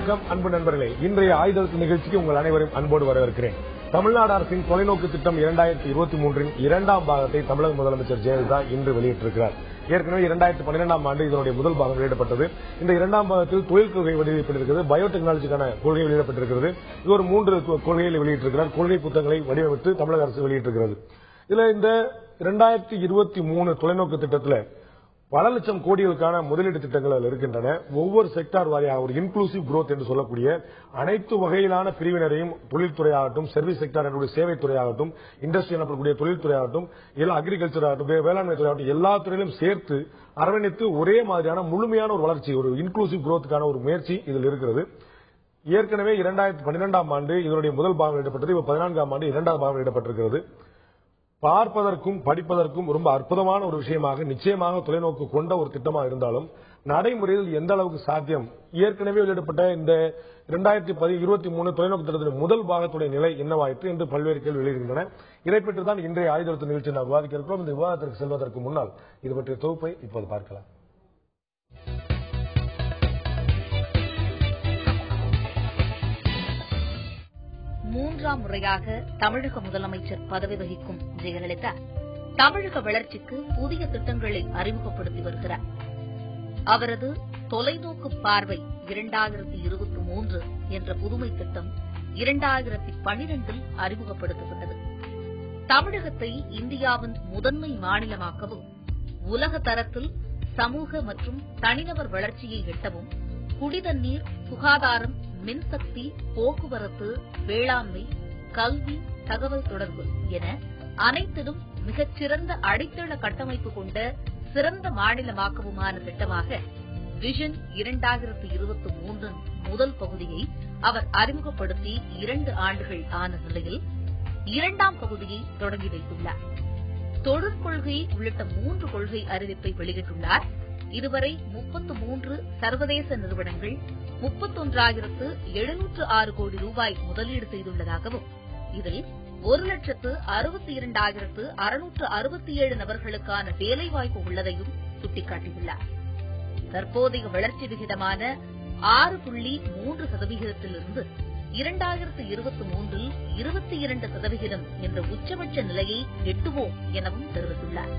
வணக்கம் அன்பு நண்பர்களே, இன்றைய ஆயுதத்து நிகழ்ச்சிக்கு உங்கள் அனைவரும் அன்போடு வரவேற்கிறேன். தமிழ்நாடு அரசின் தொலைநோக்கு திட்டம் 2023 இரண்டாம் பாகத்தை தமிழக முதலமைச்சர் ஜெயலலிதா இன்று வெளியிட்டிருக்கிறார். ஏற்கனவே 2012ஆம் ஆண்டு இதனுடைய முதல் பாகம் வெளியிடப்பட்டது. இந்த இரண்டாம் பாகத்தில் தொழில் கொள்கை வெளியிடப்பட்டிருக்கிறது, பயோடெக்னாலஜிக்கான கொள்கை வெளியிடப்பட்டிருக்கிறது. இது ஒரு 3 கொள்கைகளை வெளியிட்டிருக்கிறார். கொள்கை புத்தகங்களை வடிவமைத்து தமிழக அரசு வெளியிட்டிருக்கிறது. இதுல இந்த 2023 தொலைநோக்கு திட்டத்தில் பல லட்சம் கோடிகளுக்கான முதலீடு திட்டங்கள் இருக்கின்றன. ஒவ்வொரு செக்டார் வாரியாக ஒரு இன்க்ளூசிவ் குரோத் என்று சொல்லக்கூடிய அனைத்து வகையிலான பிரிவினரையும், தொழில்துறையாகட்டும், சர்வீஸ் செக்டார் என்னுடைய சேவைத்துறையாகட்டும், இண்டஸ்ட்ரி எனப்படக்கூடிய தொழில்துறையாகட்டும், எல்லா அக்ரிகல்ச்சர் ஆகட்டும், வேளாண்மை துறையாகட்டும், எல்லா துறையிலும் சேர்த்து அரவணைத்து ஒரே மாதிரியான முழுமையான ஒரு வளர்ச்சி, ஒரு இன்க்ளூசிவ் குரோத்துக்கான ஒரு முயற்சி இதில் இருக்கிறது. ஏற்கனவே 2012ஆம் ஆண்டு இதனுடைய முதல் பாகம் வெளியிடப்பட்டது. 14ஆம் ஆண்டு இரண்டாவது பாகம் வெளியிடப்பட்டிருக்கிறது. பார்ப்பதற்கும் படிப்பதற்கும் ரொம்ப அற்புதமான ஒரு விஷயமாக நிச்சயமாக தொலைநோக்கு கொண்ட ஒரு திட்டமாக இருந்தாலும் நடைமுறையில் எந்த அளவுக்கு சாத்தியம், ஏற்கனவே வெளியிடப்பட்ட இந்த 2023 தொலைநோக்கு திட்டத்தின் முதல் பாகத்துடைய நிலை என்னவாயிற்று என்று பல்வேறு கேள்வி எழுகின்றன. இதை பற்றி தான் இன்றைய ஆயுதத்து நிகழ்ச்சி நாம் விவாதிக்க இருக்கிறோம். இந்த விவாதத்திற்கு செல்வதற்கு முன்னால் இது பற்றிய தொகுப்பை இப்போது பார்க்கலாம். மூன்றாம் முறையாக தமிழக முதலமைச்சர் பதவி வகிக்கும் ஜெயலலிதா தமிழக வளர்ச்சிக்கு புதிய திட்டங்களை அறிமுகப்படுத்தி வருகிறார். அவரது தொலைநோக்கு பார்வை 2023 என்ற புதுமை திட்டம் 2012 அறிமுகப்படுத்தப்பட்டது. தமிழகத்தை இந்தியாவின் முதன்மை மாநிலமாக்கவும், உலக தரத்தில் சமூக மற்றும் தனிநபர் வளர்ச்சியை எட்டவும், குடிதண்ணீர், சுகாதாரம், மின்சக்தி, போக்குவரத்து, வேளாண்மை, கல்வி, தகவல் தொடர்பு என அனைத்திலும் மிகச்சிறந்த அடித்தள கட்டமைப்பு கொண்ட சிறந்த மாநிலமாக்கவுமான திட்டமாக விஷன் 2023 முதல் பகுதியை அவர் அறிமுகப்படுத்தி 2 ஆண்டுகள் ஆன நிலையில் இரண்டாம் பகுதியை தொடங்கி வைத்துள்ளார். தொழிற்கொள்கை உள்ளிட்ட 3 கொள்கை அறிவிப்பை வெளியிட்டுள்ளார். இதுவரை 33 சர்வதேச நிறுவனங்கள் 31,706 கோடி ரூபாய் முதலீடு செய்துள்ளதாகவும், இதில் 1,62,667 நபர்களுக்கான வேலைவாய்ப்பு உள்ளதையும் சுட்டிக்காட்டியுள்ளார். தற்போதைய வளர்ச்சி விகிதமான 6.3%லிருந்து 2023 22% என்ற உச்சபட்ச நிலையை எட்டுவோம் எனவும் தெரிவித்துள்ளார்.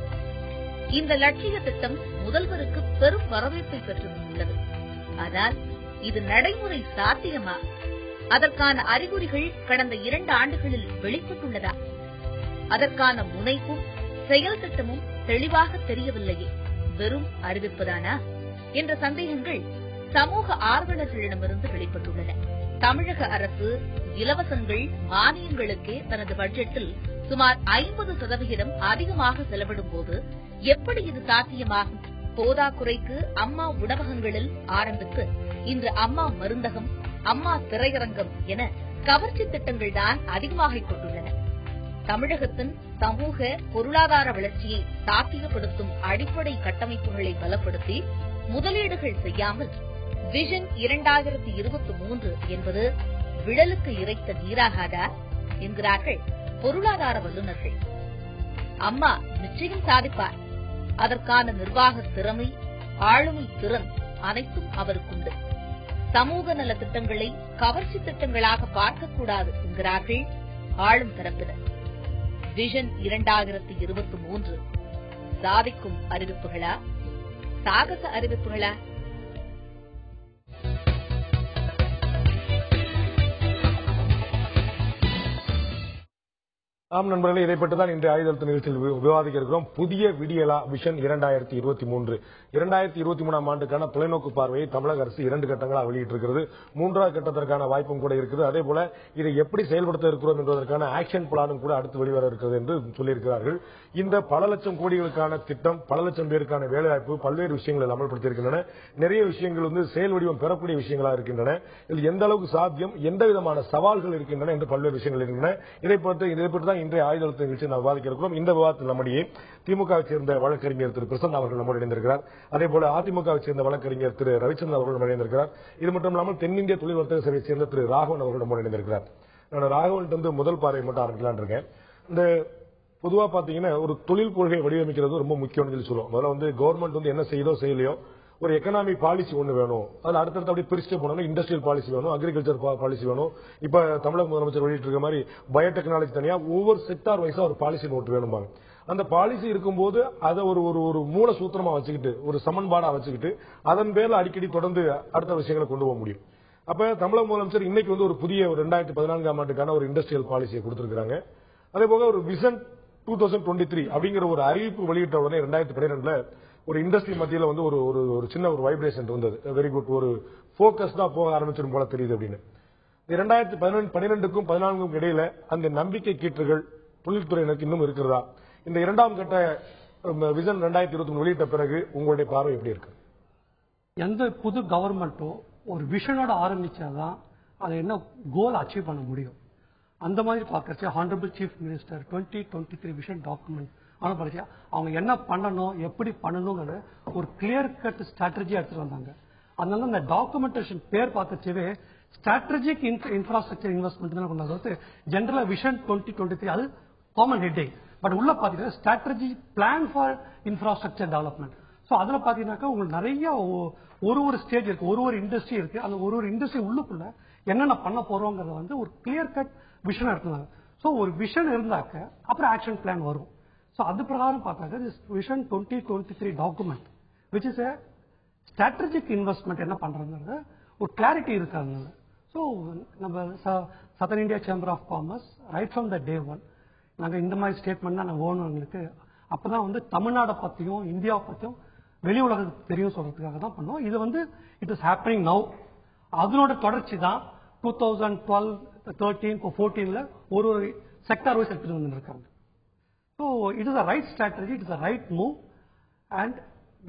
இந்த லட்சிய திட்டம் முதல்வருக்கு பெரும் வரவேற்பை பெற்றுள்ளது. ஆனால் இது நடைமுறை சாத்தியமா? அதற்கான அறிகுறிகள் கடந்த 2 ஆண்டுகளில் வெளிப்பட்டுள்ளதா? அதற்கான முனைப்பும் செயல் திட்டமும் தெளிவாக தெரியவில்லையே, வெறும் அறிவிப்பதானா என்ற சந்தேகங்கள் சமூக ஆர்வலர்களிடமிருந்து வெளிப்பட்டுள்ளன. தமிழக அரசு இலவசங்கள், மானியங்களுக்கே தனது பட்ஜெட்டில் சுமார் 50% அதிகமாக செலவிடும் போது எப்படி இது சாத்தியமாகும்? போதாக்குறைக்கு அம்மா உணவகங்களில் ஆரம்பித்து இன்று அம்மா மருந்தகம், அம்மா திரையரங்கம் என கவர்ச்சி திட்டங்கள் தான் அதிகமாகிக் கொண்டுள்ளன. தமிழகத்தின் சமூக பொருளாதார வளர்ச்சியை சாத்தியப்படுத்தும் அடிப்படை கட்டமைப்புகளை பலப்படுத்தி முதலீடுகள் செய்யாமல் விஷன் 2023 என்பது விழலுக்கு இறைத்த நீராகாதா என்கிறார்கள் பொருளாதார வல்லுநர்கள். அம்மா நிச்சயம் சாதிப்பார். அதற்கான நிர்வாக திறமை, ஆளுமை திறன் அனைத்தும் அவருக்குண்டு. சமூக நல திட்டங்களை கவர்ச்சி திட்டங்களாக பார்க்கக்கூடாது என்கிறார்கள் ஆளும் தரப்பினர். விஷன் 2023 சாதிக்கும் அறிவிப்புகளா, சாகச அறிவிப்புகளா? ஆம் நண்பர்களே, இதை பற்றி தான் இன்றைய ஆயுதத்து நிகழ்ச்சியில் விவாதிக்க இருக்கிறோம். புதிய விடியலா விஷன் 2023 2023ஆம் ஆண்டுக்கான தொலைநோக்கு பார்வையை தமிழக அரசு 2 கட்டங்களாக வெளியிட்டிருக்கிறது. 3வது கட்டத்திற்கான வாய்ப்பும் கூட இருக்குது. அதே போல இதை எப்படி செயல்படுத்த இருக்கிறோம் என்பதற்கான ஆக்ஷன் பிளானும் கூட அடுத்து வெளிவர இருக்கிறது என்று சொல்லியிருக்கிறார்கள். இந்த பல லட்சம் கோடிகளுக்கான திட்டம், பல லட்சம் பேருக்கான வேலைவாய்ப்பு, பல்வேறு விஷயங்கள் அமல்படுத்தியிருக்கின்றன. நிறைய விஷயங்கள் செயல் வடிவம் பெறக்கூடிய விஷயங்களாக இருக்கின்றன. இதில் எந்த அளவுக்கு சாத்தியம், எந்த விதமான சவால்கள் இருக்கின்றன என்று பல்வேறு விஷயங்கள் இருக்கின்றன. இதை பற்றி தான் இன்றைய ஆயுதத்து நிகழ்ச்சி நாம் விவாதிக்க இருக்கிறோம். இந்த விவாதத்தில் நம்முடைய திமுகவை சேர்ந்த வழக்கறிஞர் திரு பிரசன்ன அவர்கள் நம்மோடு இணைந்திருக்கிறார். அதேபோல அதிமுகவை சேர்ந்த வழக்கறிஞர் திரு ரவிச்சந்திரன் அவர்கள் நம்மோடு இணைந்திருக்கிறார். இது மட்டும் இல்லாமல் தென்னிந்திய தொழில் வர்த்தக சபையை சேர்ந்த திரு ராகவன் அவர்கள் நம்மோடு இணைந்திருக்கிறார். நான் ராகவன் முதல் பார்வை மட்டும் ஆரம்பிக்கலாம் இருக்கேன். இந்த பொதுவா பாத்தீங்கன்னா ஒரு தொழில் கொள்கை வடிவமைக்கிறது ரொம்ப முக்கியம்னு சொல்லி சொல்லுவோம். முதல்ல கவர்மெண்ட் என்ன செய்யுதோ செய்யலையோ ஒரு எக்கனாமிக் பாலிசி ஒண்ணு வேணும். அதுல அடுத்தடுத்து அப்படியே பிரிச்சு போனோம்னா இண்டஸ்ட்ரியல் பாலிசி வேணும், அக்ரிகல்ச்சர் பாலிசி வேணும். இப்ப தமிழக முதலமைச்சர் வெளியிட்டு இருக்க மாதிரி பயோடெக்னாலஜி தனியா ஒவ்வொரு செக்டார் வைஸா ஒரு பாலிசி நோட்டு வேணும்பாங்க. அந்த பாலிசி இருக்கும்போது அதை ஒரு மூல சூத்திரமா வச்சுக்கிட்டு ஒரு சமன்பாடா வச்சுக்கிட்டு அதன் பேர்ல அடிக்கடி தொடர்ந்து அடுத்த விஷயங்களை கொண்டு போக முடியும். அப்ப தமிழக முதலமைச்சர் இன்னைக்கு வந்து ஒரு புதிய 2014ஆம் ஆண்டுக்கான ஒரு இண்டஸ்ட்ரியல் பாலிசியை கொடுத்திருக்காங்க. அதே போக ஒரு விஷன் 2023 அப்படிங்கிற ஒரு அறிவிப்பு வெளியிட்ட உடனே 2012ல ஒரு இண்டஸ்ட்ரி மத்தியில வந்து ஒரு சின்ன ஒரு வைப்ரேஷன் இருந்தது. வெரி குட், ஒரு போக்கஸ்டா போக ஆரம்பிச்சிடும் போல தெரியுது அப்படின்னு. 2012க்கும் 14க்கும் இடையில அந்த நம்பிக்கை கீற்றுகள் தொழில்துறையினருக்கு இன்னும் இருக்கிறதா? இந்த இரண்டாம் கட்ட விஷன் 2023 வெளியிட்ட பிறகு உங்களுடைய பார்வை எப்படி இருக்கு? எந்த புது கவர்மெண்ட்டோ ஒரு விஷனோட ஆரம்பிச்சாதான் அதை என்ன கோல் அச்சீவ் பண்ண முடியும். அந்த மாதிரி பார்க்கறச்சு honourable chief minister 2023 vision document அனுப்பிச்சா அவங்க என்ன பண்ணணும், எப்படி பண்ணணுங்கிற ஒரு கிளியர் கட் ஸ்ட்ராட்டஜி எடுத்துட்டு வந்தாங்க. அதனால அந்த டாக்குமெண்டேஷன் பேர் பார்க்கறச்சவே ஸ்ட்ராட்டஜிக் இன்ஃப்ராஸ்ட்ரக்சர் இன்வெஸ்ட்மெண்ட் கொண்டாந்து ஜெனரலா விஷன் 2023 அது காமன் ஹெட்டிங். பட் உள்ள பாத்தீங்கன்னா strategy plan for infrastructure development. So அதுல பாத்தீங்கன்னாக்கா உங்களுக்கு நிறைய ஒரு ஸ்டேஜ் இருக்கு, ஒரு இண்டஸ்ட்ரி இருக்கு. அந்த ஒரு இண்டஸ்ட்ரி உள்ளுக்குள்ள என்னென்ன பண்ண போறோங்கிறத வந்து ஒரு கிளியர் கட் விஷன் எடுத்துனாங்க. ஸோ ஒரு விஷன் இருந்தாக்க அப்புறம் ஆக்ஷன் பிளான் வரும். ஸோ அது பிரகாரம் பார்த்தாக்க vision 2023 document which is strategic investment என்ன பண்றதுங்கிறது ஒரு கிளாரிட்டி இருக்காங்க. ஸோ நம்ம Southern India Chamber of Commerce right from the day one நாங்க இந்த மாதிரி ஸ்டேட்மெண்ட் தான் நாங்கள் ஓனவங்களுக்கு அப்பதான் வந்து தமிழ்நாடை பத்தியும் இந்தியாவை பத்தியும் வெளி உலகத்துக்கு தெரியும் சொல்றதுக்காக தான் பண்ணோம். இது வந்து இட் இஸ் ஹேப்பனிங் நவ். அதனோட தொடர்ச்சி தான் 2012, 13, 14ல ஒரு செக்டார் வைஸ் எடுத்துட்டு வந்துருக்காங்க. So it is a right strategy, it is a right move and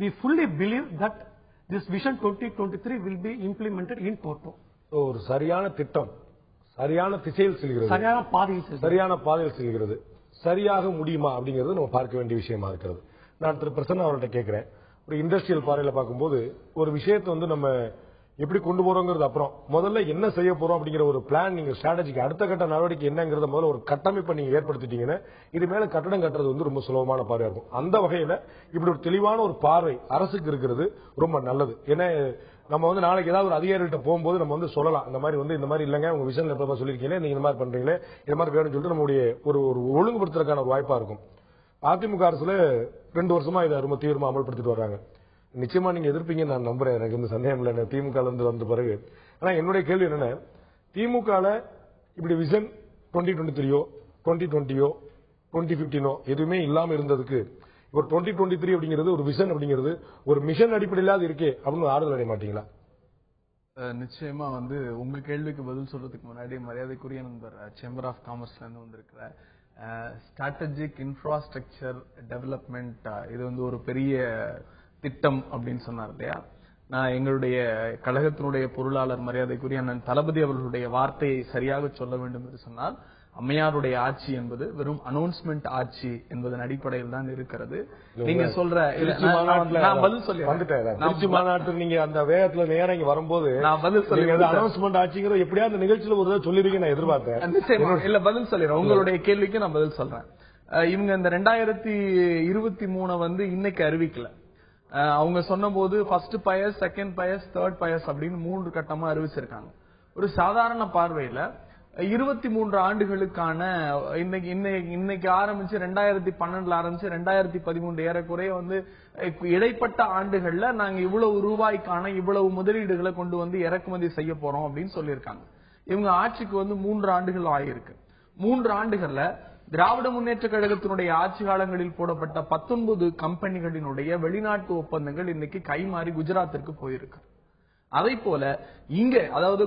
we fully believe that this vision 2023 will be implemented in toto. ஒரு சரியான திட்டம் சரியான திசையில் செல்கிறது, சரியான பாதையில் செல்கிறது. சரியாக முடியுமா அப்படிங்கிறது நம்ம பார்க்க வேண்டிய விஷயமா இருக்கிறது. நான் திரு பிரசன்னா அவர்கிட்ட கேட்கிறேன், ஒரு இண்டஸ்ட்ரியல் பார்வையில பார்க்கும்போது ஒரு விஷயத்தை வந்து நம்ம எப்படி கொண்டு போறோங்கிறது அப்புறம் முதல்ல என்ன செய்ய போறோம் அப்படிங்கிற ஒரு பிளான், நீங்க ஸ்ட்ராட்டஜிக்கு அடுத்த கட்ட நடவடிக்கை என்னங்கிறத முதல்ல ஒரு கட்டமைப்பை நீங்க ஏற்படுத்திட்டீங்கன்னா இது மேல கட்டடம் கட்டுறது வந்து ரொம்ப சுலபமான பார்வையா இருக்கும். அந்த வகையில இப்படி ஒரு தெளிவான ஒரு பார்வை அரசுக்கு இருக்கிறது ரொம்ப நல்லது. ஏன்னா நம்ம வந்து நாளைக்கு ஏதாவது ஒரு அதிகாரிகிட்ட போகும்போது நம்ம வந்து சொல்லலாம், இந்த மாதிரி வந்து இந்த மாதிரி இல்லைங்க உங்க விஷயம் எப்ப சொல்லிருக்கீங்க, நீங்க இந்த மாதிரி பண்றீங்களே இந்த மாதிரி வேணும்னு சொல்லிட்டு நம்மளுடைய ஒரு ஒழுங்குபடுத்துறதுக்கான ஒரு வாய்ப்பா இருக்கும். அதிமுக அரசுல 2 வருஷமா இதை ரொம்ப தீவிரமா அமல்படுத்திட்டு வர்றாங்க. நிச்சயமா நீங்க எதிர்ப்பீங்க நான் நம்புறேன், எனக்கு இந்த சந்தேகம் இல்லை திமுக இருந்து வந்த பிறகு. ஆனா என்னுடைய கேள்வி என்னன்னா, திமுக இப்படி விஷன் 2023 2020 2015 எதுவுமே இல்லாம இருந்ததுக்கு ஒரு 2023 அப்படிங்கிறது ஒரு விஷன் அப்படிங்கிறது ஒரு மிஷன் அடிப்படையிலாவது இருக்கே அப்படின்னு ஆறுதல் அடைய மாட்டீங்களா? நிச்சயமா வந்து உங்க கேள்விக்கு பதில் சொல்றதுக்கு முன்னாடி மரியாதைக்குரிய நண்பர் சேம்பர் ஆஃப் காமர்ஸ்ல இருந்து வந்திருக்கிற ஸ்ட்ராட்டஜிக் இன்ஃப்ராஸ்ட்ரக்சர் டெவலப்மெண்ட் இது வந்து ஒரு பெரிய திட்டம் அப்படின்னு சொன்னார் இல்லையா. நான் எங்களுடைய கழகத்தினுடைய பொருளாளர் மரியாதைக்குரிய அண்ணன் தளபதி அவர்களுடைய வார்த்தையை சரியாக சொல்ல வேண்டும் என்று சொன்னால், அம்மையாருடைய ஆட்சி என்பது வெறும் அனௌன்ஸ்மெண்ட் ஆட்சி என்பதன் அடிப்படையில் தான் இருக்கிறது. நீங்க சொல்ற மாநாட்டு நீங்க அந்த வேகத்துல நேரம் இங்க வரும்போது நான் பதில் சொல்லுங்க, அனௌன்ஸ்மெண்ட் ஆட்சிங்கிற எப்படியா அந்த நிகழ்ச்சியில ஒரு சொல்லிருக்கீங்க நான் எதிர்பார்த்தேன். இல்ல பதில் சொல்லிடுறேன், உங்களுடைய கேள்விக்கு நான் பதில் சொல்றேன். இவங்க இந்த 2023 வந்து இன்னைக்கு அறிவிக்கல. அவங்க சொன்ன போது first phase, second phase, third phase அப்படின்னு 3 கட்டமா அறிவிச்சிருக்காங்க. ஒரு சாதாரண பார்வையில 23 ஆண்டுகளுக்கான இன்னைக்கு ஆரம்பிச்சு 2012 ஆரம்பிச்சு 2013 ஏறக்குறைய வந்து இடைப்பட்ட ஆண்டுகள்ல நாங்க இவ்வளவு ரூபாய்க்கான இவ்வளவு முதலீடுகளை கொண்டு வந்து இறக்குமதி செய்ய போறோம் அப்படின்னு சொல்லியிருக்காங்க. இவங்க ஆட்சிக்கு வந்து 3 ஆண்டுகள் ஆயிருக்கு. 3 ஆண்டுகள்ல திராவிட முன்னேற்ற கழகத்தினுடைய ஆட்சி காலங்களில் போடப்பட்ட 19 கம்பெனிகளினுடைய வெளிநாட்டு ஒப்பந்தங்கள் இன்னைக்கு கைமாறி குஜராத்திற்கு போயிருக்கு. அதை போல இங்க அதாவது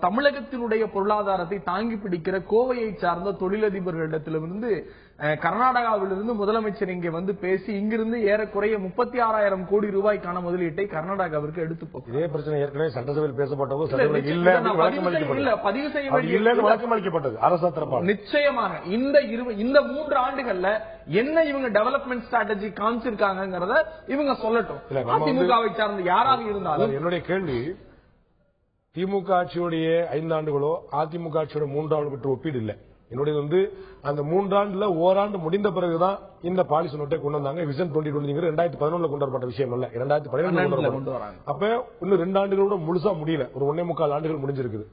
தமிழகத்தினுடைய பொருளாதாரத்தை தாங்கி பிடிக்கிற கோவையை சார்ந்த தொழிலதிபர்களிடத்திலிருந்து கர்நாடகாவிலிருந்து முதலமைச்சர் இங்கே வந்து பேசி இங்கிருந்து ஏறக்குறைய 36,000 கோடி ரூபாய்க்கான முதலீட்டை கர்நாடகாவிற்கு எடுத்து போகும். இதே பிரச்சனை ஏற்கனவே சட்டசபையில் பேசப்பட்டது நிச்சயமாக இந்த 3 ஆண்டுகள்ல என்ன இவங்க டெவலப்மெண்ட் ஸ்ட்ராட்டஜி காமிச்சிருக்காங்கிறத இவங்க சொல்லட்டும். அதிமுகவை சார்ந்த யாராக இருந்தாலும் என்னுடைய கேள்வி, திமுக ஆட்சியுடைய 5 ஆண்டுகளோ அதிமுக ஆட்சியோட 3 ஆண்டு ஒப்பீடு இல்லை. என்னுடைய அந்த 3 ஆண்டுல ஓராண்டு முடிந்த பிறகுதான் இந்த பாலிசி நோட்டை கொண்டு வந்தாங்க. விஷன் 2020 2011 கொண்டு வரப்பட்ட விஷயம் இல்ல, 2012 கொண்டு வராங்க. அப்ப இன்னும் 2 ஆண்டுகளோட முழுசா முடியல, ஒரு 1.25 ஆண்டுகள் முடிஞ்சிருக்குது.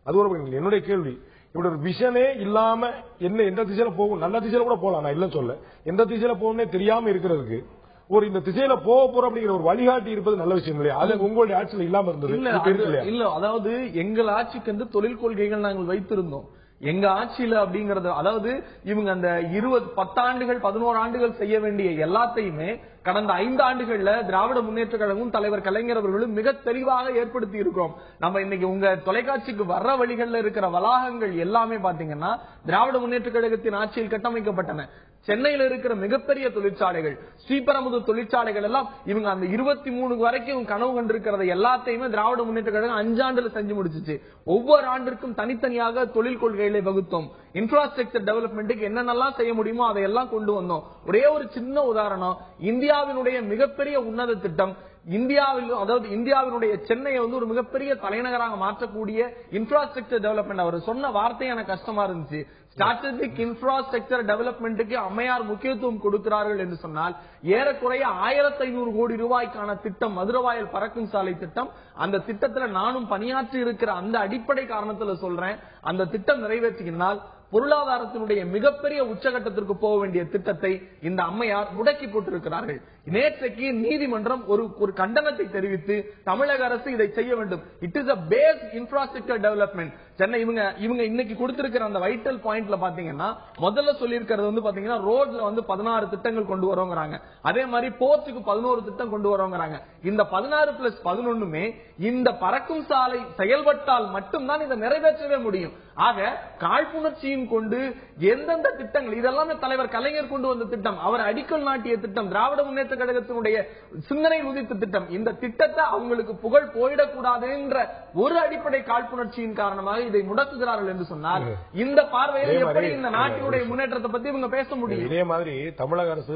அது ஒரு என்னுடைய கேள்வி. இப்படி ஒரு விஷனே இல்லாம என்ன எந்த திசையில போகும், நல்ல திசையில கூட போகலாம், நான் இல்லன்னு சொல்ல, எந்த திசையில போகணும்னே தெரியாம இருக்கிறதுக்கு ஒரு இந்த திசையில போக போறோம் அப்படிங்கிற ஒரு வழிகாட்டி இருப்பது நல்ல விஷயம் இல்லையா? அது உங்களுடைய ஆட்சியில் இல்லாம இருந்தது இல்ல. அதாவது எங்கள் ஆட்சிக்கு தொழில் கொள்கைகள் நாங்கள் வைத்திருந்தோம். எங்க ஆட்சியில அப்படிங்கறது, அதாவது இவங்க அந்த 10 ஆண்டுகள் 11 ஆண்டுகள் செய்ய வேண்டிய எல்லாத்தையுமே கடந்த 5 ஆண்டுகள்ல திராவிட முன்னேற்ற கழகமும் தலைவர் கலைஞர் அவர்களும் மிக தெளிவாக ஏற்படுத்தி இருக்கிறோம். நம்ம இன்னைக்கு உங்க தொலைக்காட்சிக்கு வர்ற வழிகள்ல இருக்கிற வளாகங்கள் எல்லாமே பாத்தீங்கன்னா திராவிட முன்னேற்ற கழகத்தின் ஆட்சியில் கட்டமைக்கப்பட்டன. சென்னையில இருக்கிற மிகப்பெரிய தொழிற்சாலைகள், ஸ்ரீபெரும்புதூர் தொழிற்சாலைகள் எல்லாம் இவங்க அந்த 23 வரைக்கும் கனவு கண்டிருக்கிறத எல்லாத்தையுமே திராவிட முன்னேற்ற கழகம் 5 ஆண்டுல செஞ்சு முடிச்சிச்சு. ஒவ்வொரு ஆண்டிற்கும் தனித்தனியாக தொழில் கொள்கைகளை வகுத்தோம். இன்ஃப்ராஸ்ட்ரக்சர் டெவலப்மெண்ட்டுக்கு என்னென்னலாம் செய்ய முடியுமோ அதையெல்லாம் கொண்டு வந்தோம். ஒரே ஒரு சின்ன உதாரணம், இந்தியாவினுடைய மிகப்பெரிய உன்னத திட்டம், இந்தியாவினுடைய சென்னையை ஒரு மிகப்பெரிய தலைநகராக மாற்றக்கூடிய இன்ஃப்ராஸ்ட்ரக்சர் டெவலப்மெண்ட். அவர் சொன்ன வார்த்தை எனக்கு கஷ்டமா இருந்துச்சு. ஸ்ட்ராட்டஜிக் இன்ஃப்ராஸ்ட்ரக்சர் டெவலப்மெண்ட்டுக்கு அம்மையார் முக்கியத்துவம் கொடுக்கிறார்கள் என்று சொன்னால் ஏறக்குறைய 1500 கோடி ரூபாய்க்கான திட்டம் மதுரவாயல் பறக்கும் சாலை திட்டம். அந்த திட்டத்தில் நானும் பணியாற்றி இருக்கிற அந்த அடிப்படை காரணத்தில் சொல்றேன், அந்த திட்டம் நிறைவேற்றினால் பொருளாதாரத்தினுடைய மிகப்பெரிய உச்சகட்டத்திற்கு போக வேண்டிய திட்டத்தை இந்த அம்மையார் முடக்கி போட்டிருக்கிறார்கள். நேற்றைக்கு நீதிமன்றம் ஒரு கண்டனத்தை தெரிவித்து தமிழக அரசு இதை செய்ய வேண்டும். It is a base infrastructure development. Chennai இவங்க இன்னைக்கு கொடுத்திருக்கிற அந்த வைட்டல் பாயிண்ட்ல பாத்தீங்கன்னா முதல்ல சொல்லியிருக்கிறது பாத்தீங்கன்னா ரோட்ல 16 திட்டங்கள் கொண்டு வரோங்கிறாங்க. அதே மாதிரி போர்ட்டுக்கு 11 திட்டம் கொண்டு வரோங்கிறாங்க. இந்த 16+11 இந்த பறக்கும் சாலை செயல்பட்டால் மட்டும்தான் இதை நிறைவேற்றவே முடியும். ஆக காழ்ப்புணர்ச்சியின் கொண்டு எந்தெந்த திட்டங்கள், இதெல்லாமே தலைவர் கலைஞர் கொண்டு வந்த திட்டம், அவர் அடிக்கல் நாட்டிய திட்டம், திராவிட முன்னேற்ற கழகத்தினுடைய சிந்தனை உதித்த திட்டம். இந்த திட்டத்தை அவங்களுக்கு புகழ் போயிடக்கூடாது என்ற ஒரு அடிப்படை காழ்ப்புணர்ச்சியின் காரணமாக இதை முடக்குகிறார்கள் என்று சொன்னால் இந்த பார்வையில் எப்படி இந்த நாட்டினுடைய முன்னேற்றத்தை பத்தி இவங்க பேச முடியும்? இதே மாதிரி தமிழக அரசு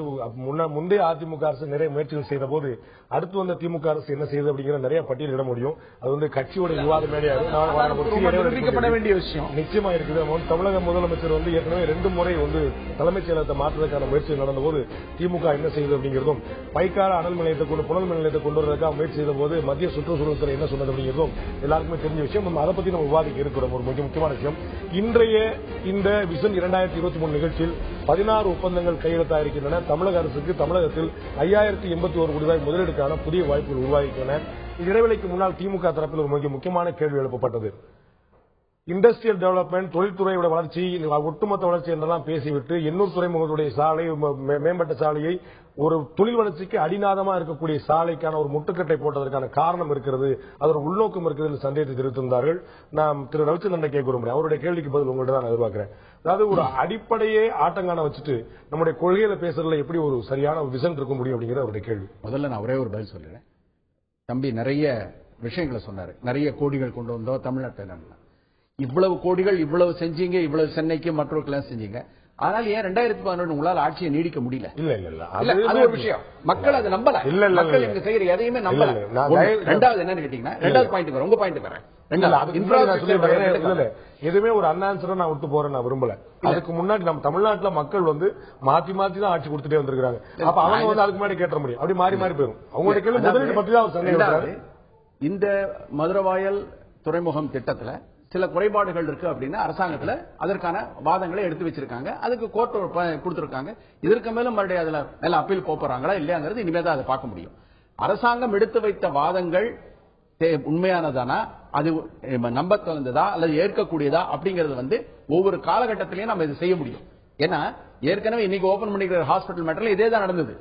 முந்தைய அதிமுக அரசு நிறைய முயற்சிகள் செய்த போது அடுத்து வந்த திமுக அரசு என்ன செய்யுது அப்படிங்கிற நிறைய பட்டியலிட முடியும். அது கட்சியோட விவாத மேடையாக வேண்டிய விஷயம் நிச்சயமா இருக்குது. தமிழக முதலமைச்சர் ஏற்கனவே 2 முறை தலைமைச் செயலகத்தை மாற்றுவதற்கான முயற்சி நடந்த போது திமுக என்ன செய்யுது அப்படிங்கிறதும், பைக்கார அனல் நிலையத்தை புனல் மின் நிலையத்தை கொண்டு வருவதற்காக முயற்சி செய்த போது மத்திய சுற்றுச்சூழல் துறை என்ன சொன்னது அப்படிங்கிறதும் எல்லாருக்குமே தெரிஞ்ச விஷயம். அதை பத்தி நம்ம விவாதிக்க இருக்கிறோம். ஒரு முக்கியமான விஷயம், இன்றைய இந்த விஷன் 2023 நிகழ்ச்சியில் 16 ஒப்பந்தங்கள் கையெழுத்தாயிருக்கின்றன. தமிழக அரசுக்கு தமிழகத்தில் 5081 கோடி ரூபாய் முதலீடுக்கான புதிய வாய்ப்புகள் உருவாகின்றன. இடைவெளிக்கு முன்னால் திமுக தரப்பில் ஒரு முக்கியமான கேள்வி எழுப்பப்பட்டது. இண்டஸ்ட்ரியல் டெவலப்மெண்ட், தொழில்துறையோட வளர்ச்சி, ஒட்டுமொத்த வளர்ச்சி என்றெல்லாம் பேசிவிட்டு எண்ணூர் துறைமுகத்துடைய சாலை, மேம்பட்ட சாலையை ஒரு தொழில் வளர்ச்சிக்கு அடிநாதமா இருக்கக்கூடிய சாலைக்கான ஒரு முட்டுக்கட்டை போட்டதற்கான காரணம் இருக்கிறது, அது ஒரு உள்நோக்கம் இருக்குது என்று சந்தேகத்தை தெரிவித்திருந்தார்கள். நாம் திரு ரவிச்சந்திரன் கேட்க விரும்புகிறேன். அவருடைய கேள்விக்கு பதில் உங்கள்கிட்ட தான் எதிர்பார்க்கிறேன். அதாவது ஒரு அடிப்படையே ஆட்டங்கான வச்சுட்டு நம்முடைய கொள்கையில பேசுறதுல எப்படி ஒரு சரியான விசன் இருக்க முடியும் அப்படிங்கிற அவருடைய கேள்வி. முதல்ல நான் ஒரே ஒரு பதில் சொல்றேன். தம்பி நிறைய விஷயங்களை சொன்னாரு, நிறைய கோடிகள் கொண்டு வந்தோம் தமிழ்நாட்டில், இவ்வளவு கோடிகள் இவ்வளவு செஞ்சீங்க, இவ்வளவு சென்னைக்கு மற்றவர்களுக்கு செஞ்சீங்க, ஆனால் ஏன் 2011 உங்களால் ஆட்சியை நீடிக்க முடியல? அது ஒரு விஷயம். மக்கள் அதை நம்பல. மக்கள் இங்க செய்யற எதையுமே நம்பல. ரெண்டாவது என்னன்னு கேட்டீங்கன்னா, ரெண்டாவது பாயிண்ட் உங்க பாயிண்ட் வரேன். எதுவுமே ஒரு அன்ஆன்சரா நான் விட்டு போறேன், நான் விரும்பல. அதுக்கு முன்னாடி நம்ம தமிழ்நாட்டுல மக்கள் மாத்தி மாத்தி தான் ஆட்சி கொடுத்துட்டே வந்திருக்காங்க. அப்ப அவங்க அதுக்கு முன்னாடி கேட்ட முடியும், அப்படி மாறி மாறி போயிடும். அவங்களுடைய கேள்வி முதலீடு பற்றி தான் சந்தேகம். இந்த மதுரவாயல் துறைமுகம் திட்டத்துல சில குறைபாடுகள் இருக்கு அப்படின்னு அரசாங்கத்துல அதற்கான வாதங்களை எடுத்து வச்சிருக்காங்க. அதுக்கு கோர்ட் கொடுத்திருக்காங்க. இதற்கு மேலும் மறுபடியும் அதுல மேல அப்பீல் போறாங்களா இல்லையாங்கிறது இனிமே தான் அதை பார்க்க முடியும். அரசாங்கம் எடுத்து வைத்த வாதங்கள் உண்மையானதானா, அது நம்ப தகுந்ததா அல்லது ஏற்கக்கூடியதா அப்படிங்கறது ஒவ்வொரு காலகட்டத்திலையும் நம்ம இது செய்ய முடியும். ஏன்னா ஏற்கனவே இன்னைக்கு ஓபன் பண்ணிக்கிற ஹாஸ்பிட்டல் மேட்டர்ல இதே தான் நடந்தது.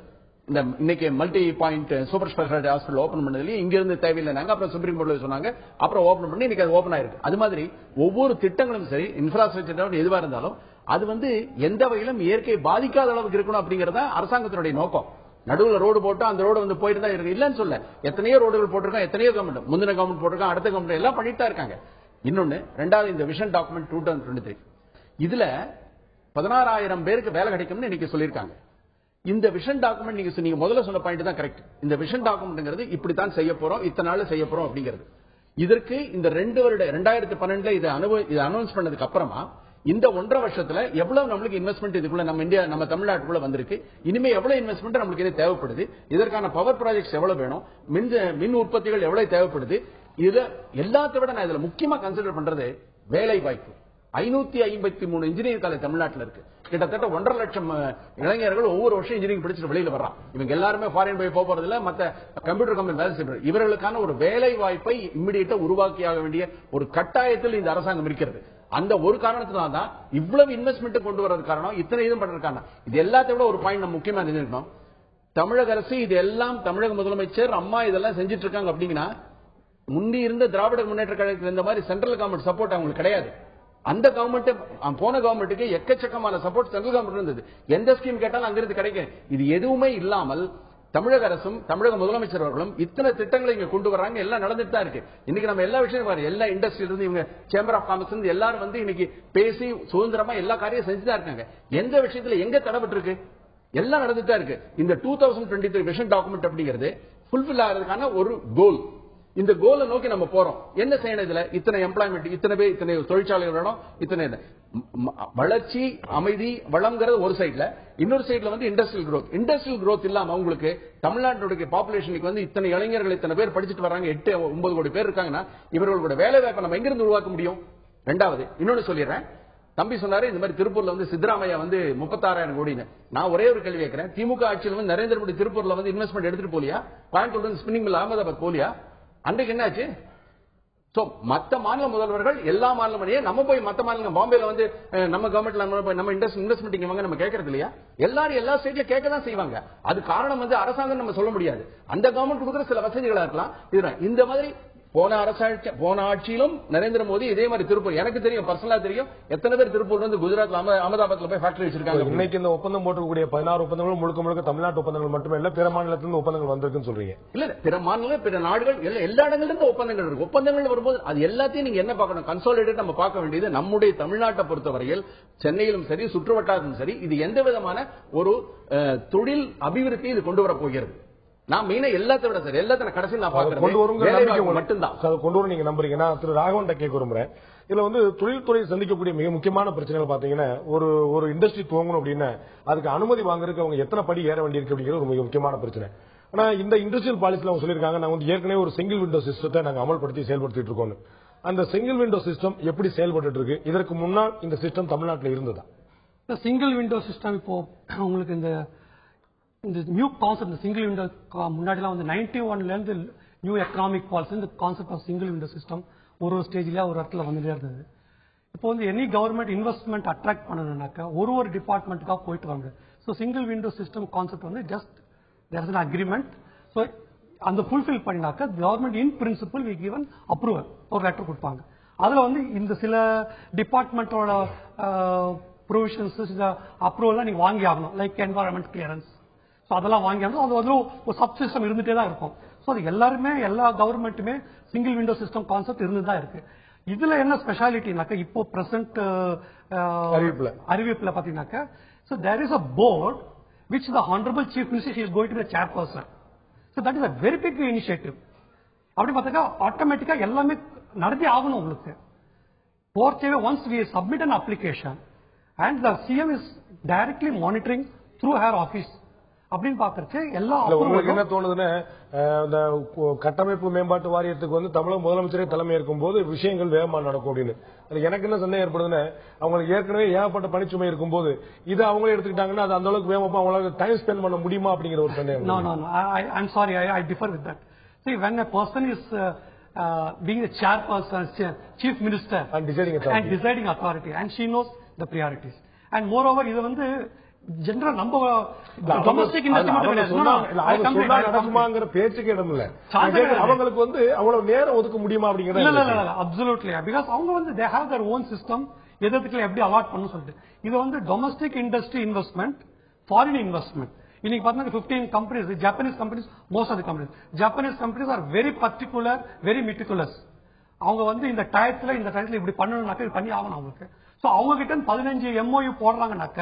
இந்த இன்னைக்கு multi point super speciality hospital open பண்ணதுலயே இங்க இருந்து தேவையில்லைனாங்க, அப்புறம் சுப்ரீம் கோர்ட்ல சொன்னாங்க, அப்புறம் ஓபன் பண்ணி இன்னைக்கு அது ஓபன் ஆயிருக்கு. அது மாதிரி ஒவ்வொரு திட்டங்களும் சரி, இன்ஃப்ராஸ்ட்ரக்சர் எதுவா இருந்தாலும் அது எந்த வகையிலும் இயற்கையை பாதிக்காத அளவுக்கு இருக்கணும் அப்படிங்கறத அரசாங்கத்தினுடைய நோக்கம். நடுவில் ரோடு போட்டு அந்த ரோடு போயிட்டு தான் இருக்கு, இல்லன்னு சொல்ல. எத்தனையோ ரோடுகள் போட்டிருக்காங்க, எத்தனையோ கவர்மெண்ட், முந்தின கவர்மெண்ட் போட்டிருக்காங்க, அடுத்த கவர்மெண்ட் எல்லாம் பண்ணிட்டு தான் இருக்காங்க. இன்னொன்னு, ரெண்டாவது இந்த விஷன் டாக்குமெண்ட் 2023 இதுல 16,000 பேருக்கு வேலை கிடைக்கும்னு இன்னைக்கு சொல்லியிருக்காங்க. இந்த விஷன் டாக்குமெண்ட் நீங்க முதல்ல சொன்ன பாயிண்ட் தான் கரெக்ட். இந்த விஷன் டாக்குமெண்ட்ங்கிறது இப்படித்தான் செய்ய போறோம், இத்தனை நாள் செய்ய போறோம் அப்படிங்கிறது. இதற்கு இந்த 2 வருட 2012 இதை அனௌன்ஸ் பண்ணதுக்கு அப்புறமா இந்த 1.5 வருஷத்துல எவ்வளவு நம்மளுக்கு இன்வெஸ்ட்மெண்ட் இதுக்குள்ள நம்ம தமிழ்நாட்டுக்குள்ள வந்திருக்கு, இனிமே எவ்வளவு இன்வெஸ்ட்மெண்ட் நம்மளுக்கு இது தேவைப்படுது, இதற்கான பவர் ப்ராஜெக்ட்ஸ் எவ்வளவு வேணும், மின் உற்பத்திகள் எவ்வளவு தேவைப்படுது, இதுல எல்லாத்தை விட நான் இதுல முக்கியமா கன்சிடர் பண்றது வேலை வாய்ப்பு. 553 இன்ஜினியரிங் காலேஜ் தமிழ்நாட்டில் இருக்கு. கிட்டத்தட்ட 1.5 லட்சம் இளைஞர்கள் ஒவ்வொரு வருஷம் இன்ஜினியரிங் படிச்சுட்டு வெளியில வர்றான். இவங்க எல்லாருமே ஃபாரின் போய் போறது இல்ல, மத்த கம்ப்யூட்டர் கம்பெனி வேலை செய்யறது. இவர்களுக்கான ஒரு வேலை வாய்ப்பை இம்மிடியேட்டா உருவாக்கியாக வேண்டிய ஒரு கட்டாயத்தில் இந்த அரசாங்கம் இருக்கிறது. அந்த ஒரு காரணத்தினால தான் இவ்வளவு இன்வெஸ்ட்மெண்ட் கொண்டு வரது காரணம், இத்தனை இதுவும் பண்றது காரணம். இது எல்லாத்தையும் விட ஒரு பாயிண்ட் நம்ம முக்கியமா தெரிஞ்சுக்கணும். தமிழக அரசு இதெல்லாம் தமிழக முதலமைச்சர் அம்மா இதெல்லாம் செஞ்சுட்டு இருக்காங்க அப்படின்னா, முந்தி இருந்த திராவிட முன்னேற்ற கழகத்தில் இந்த மாதிரி சென்ட்ரல் கவர்மெண்ட் சப்போர்ட் அவங்களுக்கு கிடையாது. அந்த கவர்மெண்ட் போன கவர்மெண்ட்டுக்கு எக்கச்சக்கமான சப்போர்ட் சென்ட்ரல் கவர்மெண்ட் இருந்தது. எந்த ஸ்கீம் கேட்டாலும் அங்கிருந்து கிடைக்கும். இது எதுவுமே இல்லாமல் தமிழக அரசும் தமிழக முதலமைச்சர் அவர்களும் இத்தனை திட்டங்களை இங்க கொண்டு வராங்க. எல்லாம் நடந்துட்டு தான் இருக்கு. இன்னைக்கு நம்ம எல்லா விஷயம் எல்லா இண்டஸ்ட்ரியில இருந்து இவங்க சேம்பர் ஆஃப் காமர்ஸ் இருந்து எல்லாரும் வந்து இன்னைக்கு பேசி சுதந்திரமா எல்லா காரியம் செஞ்சுதான் இருக்காங்க. எந்த விஷயத்துல எங்க தடைபட்டு இருக்கு? எல்லாம் நடந்துட்டு தான் இருக்கு. இந்த 2023 விஷன் டாக்குமெண்ட் அப்படிங்கிறது ஃபுல்ஃபில் ஆகிறதுக்கான ஒரு கோல். இந்த கோலை நோக்கி நம்ம போறோம். என்ன செய்யணும்? இதுல இத்தனை எம்ப்ளாய்மெண்ட், இத்தனை பேர், இத்தனை தொழிற்சாலைகள் வேணும், இத்தனை வளர்ச்சி, அமைதி, வளம்ங்கிறது ஒரு சைட்ல, இன்னொரு சைட்ல வந்து இண்டஸ்ட்ரியல் growth. இண்டஸ்ட்ரியல் growth இல்லாம அவங்களுக்கு தமிழ்நாட்டுடைய பாப்புலேஷனுக்கு வந்து இத்தனை இளைஞர்கள் இத்தனை பேர் படிச்சுட்டு வராங்க, 8-9 கோடி பேர் இருக்காங்கன்னா இவர்களோட வேலை வாய்ப்பை நம்ம எங்கிருந்து உருவாக்க முடியும்? ரெண்டாவது இன்னொன்னு சொல்லிடுறேன். தம்பி சொன்னாரு இந்த மாதிரி திருப்பூர்ல வந்து சித்தராமையா வந்து 36,000 கோடின்னு. நான் ஒரே ஒரு கேள்வி கேட்கிறேன். திமுக ஆட்சியில் வந்து நரேந்திர மோடி திருப்பூர்ல வந்து இன்வெஸ்ட்மெண்ட் எடுத்துட்டு போலியா? கோயம்புத்தூர் ஸ்பின்னிங் மில் அகமதாபாத் போலியா? அன்றைக்கு என்னாச்சு? மத்த மாநில முதல்வர்கள் எல்லா மாநிலமும் நம்ம போய் மத்த மாநிலம் பாம்பேல வந்து நம்ம கவர்மெண்ட்ல நம்ம இன்வெஸ்ட்மெண்ட் இங்க வாங்க நம்ம கேட்கறது இல்லையா? எல்லாரும் எல்லா ஸ்டேட்ல கேட்கதான் செய்வாங்க. அது காரணம் வந்து அரசாங்கம் நம்ம சொல்ல முடியாது. அந்த கவர்மெண்ட் கொடுக்குற சில வசதிகளா இருக்கலாம். இதுதான் இந்த மாதிரி போன ஆட்சியிலும் நரேந்திர மோடி இதே மாதிரி திருப்பூர், எனக்கு தெரியும், பர்சனலா தெரியும் எத்தனை பேர் திருப்பூர் வந்து குஜராத்ல அகமதாபாத்ல போய் ஃபேக்டரி வச்சிருக்காங்க. இன்னைக்கு இந்த ஒப்பந்தம் போட்டக்கூடிய 16 ஒப்பந்தங்கள் முழுக்க முழுக்க தமிழ்நாட்டு ஒப்பந்தங்கள் மட்டுமே இல்ல, பிற மாநிலத்திலிருந்து ஒப்பந்தங்கள் வந்திருக்குன்னு சொல்றீங்க. இல்ல, பிற மாநில பிற நாடுகள் எல்லா இடங்கள்ல இருந்து ஒப்பந்தங்கள் இருக்கு. ஒப்பந்தங்கள் வரும்போது அது எல்லாத்தையும் நீங்க என்ன பார்க்கணும்? கன்சாலிடேட் நம்ம பார்க்க வேண்டியது நம்முடைய தமிழ்நாட்டை பொறுத்தவரையில் சென்னையிலும் சரி சுற்றுவட்டாரத்திலும் சரி இது எந்த விதமான ஒரு தொழில் அபிவிருத்தி இது கொண்டு வர போகிறது. நான் மெயினா எல்லாத்தை விட சார் எல்லாத்தையும் கடைசி நான் பாக்குறேன் மட்டும்தான் கொண்டு வர நீங்க நம்புறீங்க. நான் திரு ராகவன் கேட்க விரும்புறேன். இதுல வந்து தொழில்துறை சந்திக்கக்கூடிய மிக முக்கியமான பிரச்சனைகள் பாத்தீங்கன்னா, ஒரு இண்டஸ்ட்ரி துவங்கணும் அப்படின்னா அதுக்கு அனுமதி வாங்குறதுக்கு அவங்க எத்தனை படி ஏற வேண்டியிருக்கு அப்படிங்கிறது ஒரு மிக முக்கியமான பிரச்சனை. ஆனா இந்த இண்டஸ்ட்ரியல் பாலிசில அவங்க சொல்லியிருக்காங்க, நாங்க வந்து ஏற்கனவே ஒரு சிங்கிள் விண்டோ சிஸ்டத்தை நாங்க அமல்படுத்தி செயல்படுத்திட்டு இருக்கோம். அந்த சிங்கிள் விண்டோ சிஸ்டம் எப்படி செயல்பட்டு இருக்கு? இதற்கு முன்னால் இந்த சிஸ்டம் தமிழ்நாட்டில் இருந்ததா? சிங்கிள் விண்டோ சிஸ்டம் இப்போ உங்களுக்கு இந்த நியூ கான்செப்ட், இந்த சிங்கிள் விண்டோ முன்னாடிலாம் வந்து 91ல இருந்து நியூ எக்கனாமிக் பாலிசி இந்த concept of single window system ஒரு ஸ்டேஜ்ல ஒரு இடத்துல வந்துட்டே இருந்தது. இப்போ வந்து எனி கவர்மெண்ட் இன்வெஸ்ட்மெண்ட் அட்ராக்ட் பண்ணணும்னாக்கா ஒரு டிபார்ட்மெண்ட்டுக்காக போயிட்டு வாங்க. So single window system concept வந்து just there is an agreement. So அந்த ஃபுல்ஃபில் பண்ணினாக்க government in principle we given approval ஒரு லெட்டர் கொடுப்பாங்க. அதுல வந்து இந்த சில டிபார்ட்மெண்டோட ப்ரொவிஷன்ஸ் அப்ரூவல் நீங்க வாங்கி ஆகணும். லைக் என்வாரன்மெண்ட் கிளியரன்ஸ், அதெல்லாம் வாங்கி அது ஒரு சப் சிஸ்டம் இருந்துட்டே தான் இருக்கும். ஸோ அது எல்லாருமே எல்லா கவர்மெண்ட்டுமே சிங்கிள் விண்டோ சிஸ்டம் கான்செப்ட் இருந்துதான் இருக்கு. இதுல என்ன ஸ்பெஷாலிட்டினாக்கா இப்போ பிரசன்ட் அறிவிப்புல பாத்தீங்கன்னாக்கா, so there is a board which the honorable chief minister is going to be the chairperson. So that is a very big initiative. அப்படி பார்த்தாக்கா ஆட்டோமேட்டிக்கா எல்லாமே நடத்தி ஆகணும் உங்களுக்கு. Fourth, once we submit an application and the CM is directly monitoring through her office. அப்படின்னு பாக்குறச்சு எல்லா உங்களுக்கு என்ன தோணுதுன்னா, இந்த கட்டமைப்பு மேம்பாட்டு வாரியத்துக்கு வந்து தமிழக முதலமைச்சரே தலைமை ஏற்கும் போது விஷயங்கள் வேகமா நடக்கும் அப்படின்னு. எனக்கு என்ன சந்தேகம் ஏற்படுதுன்னா, அவங்களுக்கு ஏற்கனவே ஏகப்பட்ட பணிச்சுமை இருக்கும் போது இது அவங்களே எடுத்துக்கிட்டாங்கன்னா அது அந்த அளவுக்கு வேகமா அவங்களால டைம் ஸ்பெண்ட் பண்ண முடியுமா அப்படிங்கிற ஒரு சந்தேகம். No, I'm sorry, I differ with that. See, when a person is being the chairperson, chief minister and deciding authority, and she knows the priorities, and moreover இது வந்து ஜெனரல் நம்ம டொமஸ்டிக் இண்டஸ்ட்ரி பேச்சுக்கு இடம் இல்ல. அவங்களுக்கு வந்து அவ்வளவு நேரம் ஒதுக்க முடியுமா அப்படிங்கிறது? இல்ல, அப்சல்யூட்லி. பிகாஸ் அவங்க வந்து they have their own system எதுக்கு எப்படி அலாட் பண்ணு சொல்லிட்டு. இது வந்து domestic industry investment, foreign investment. இன்னைக்கு பாத்தீங்கன்னா 15 companies, Japanese companies, most of the companies, Japanese companies are very particular, very meticulous. அவங்க வந்து இந்த டயத்துல இப்படி பண்ணணும்னாக்க இது பண்ணி ஆகணும் அவங்களுக்கு. சோ அவங்க கிட்ட 15 MOU போடுறாங்கனாக்க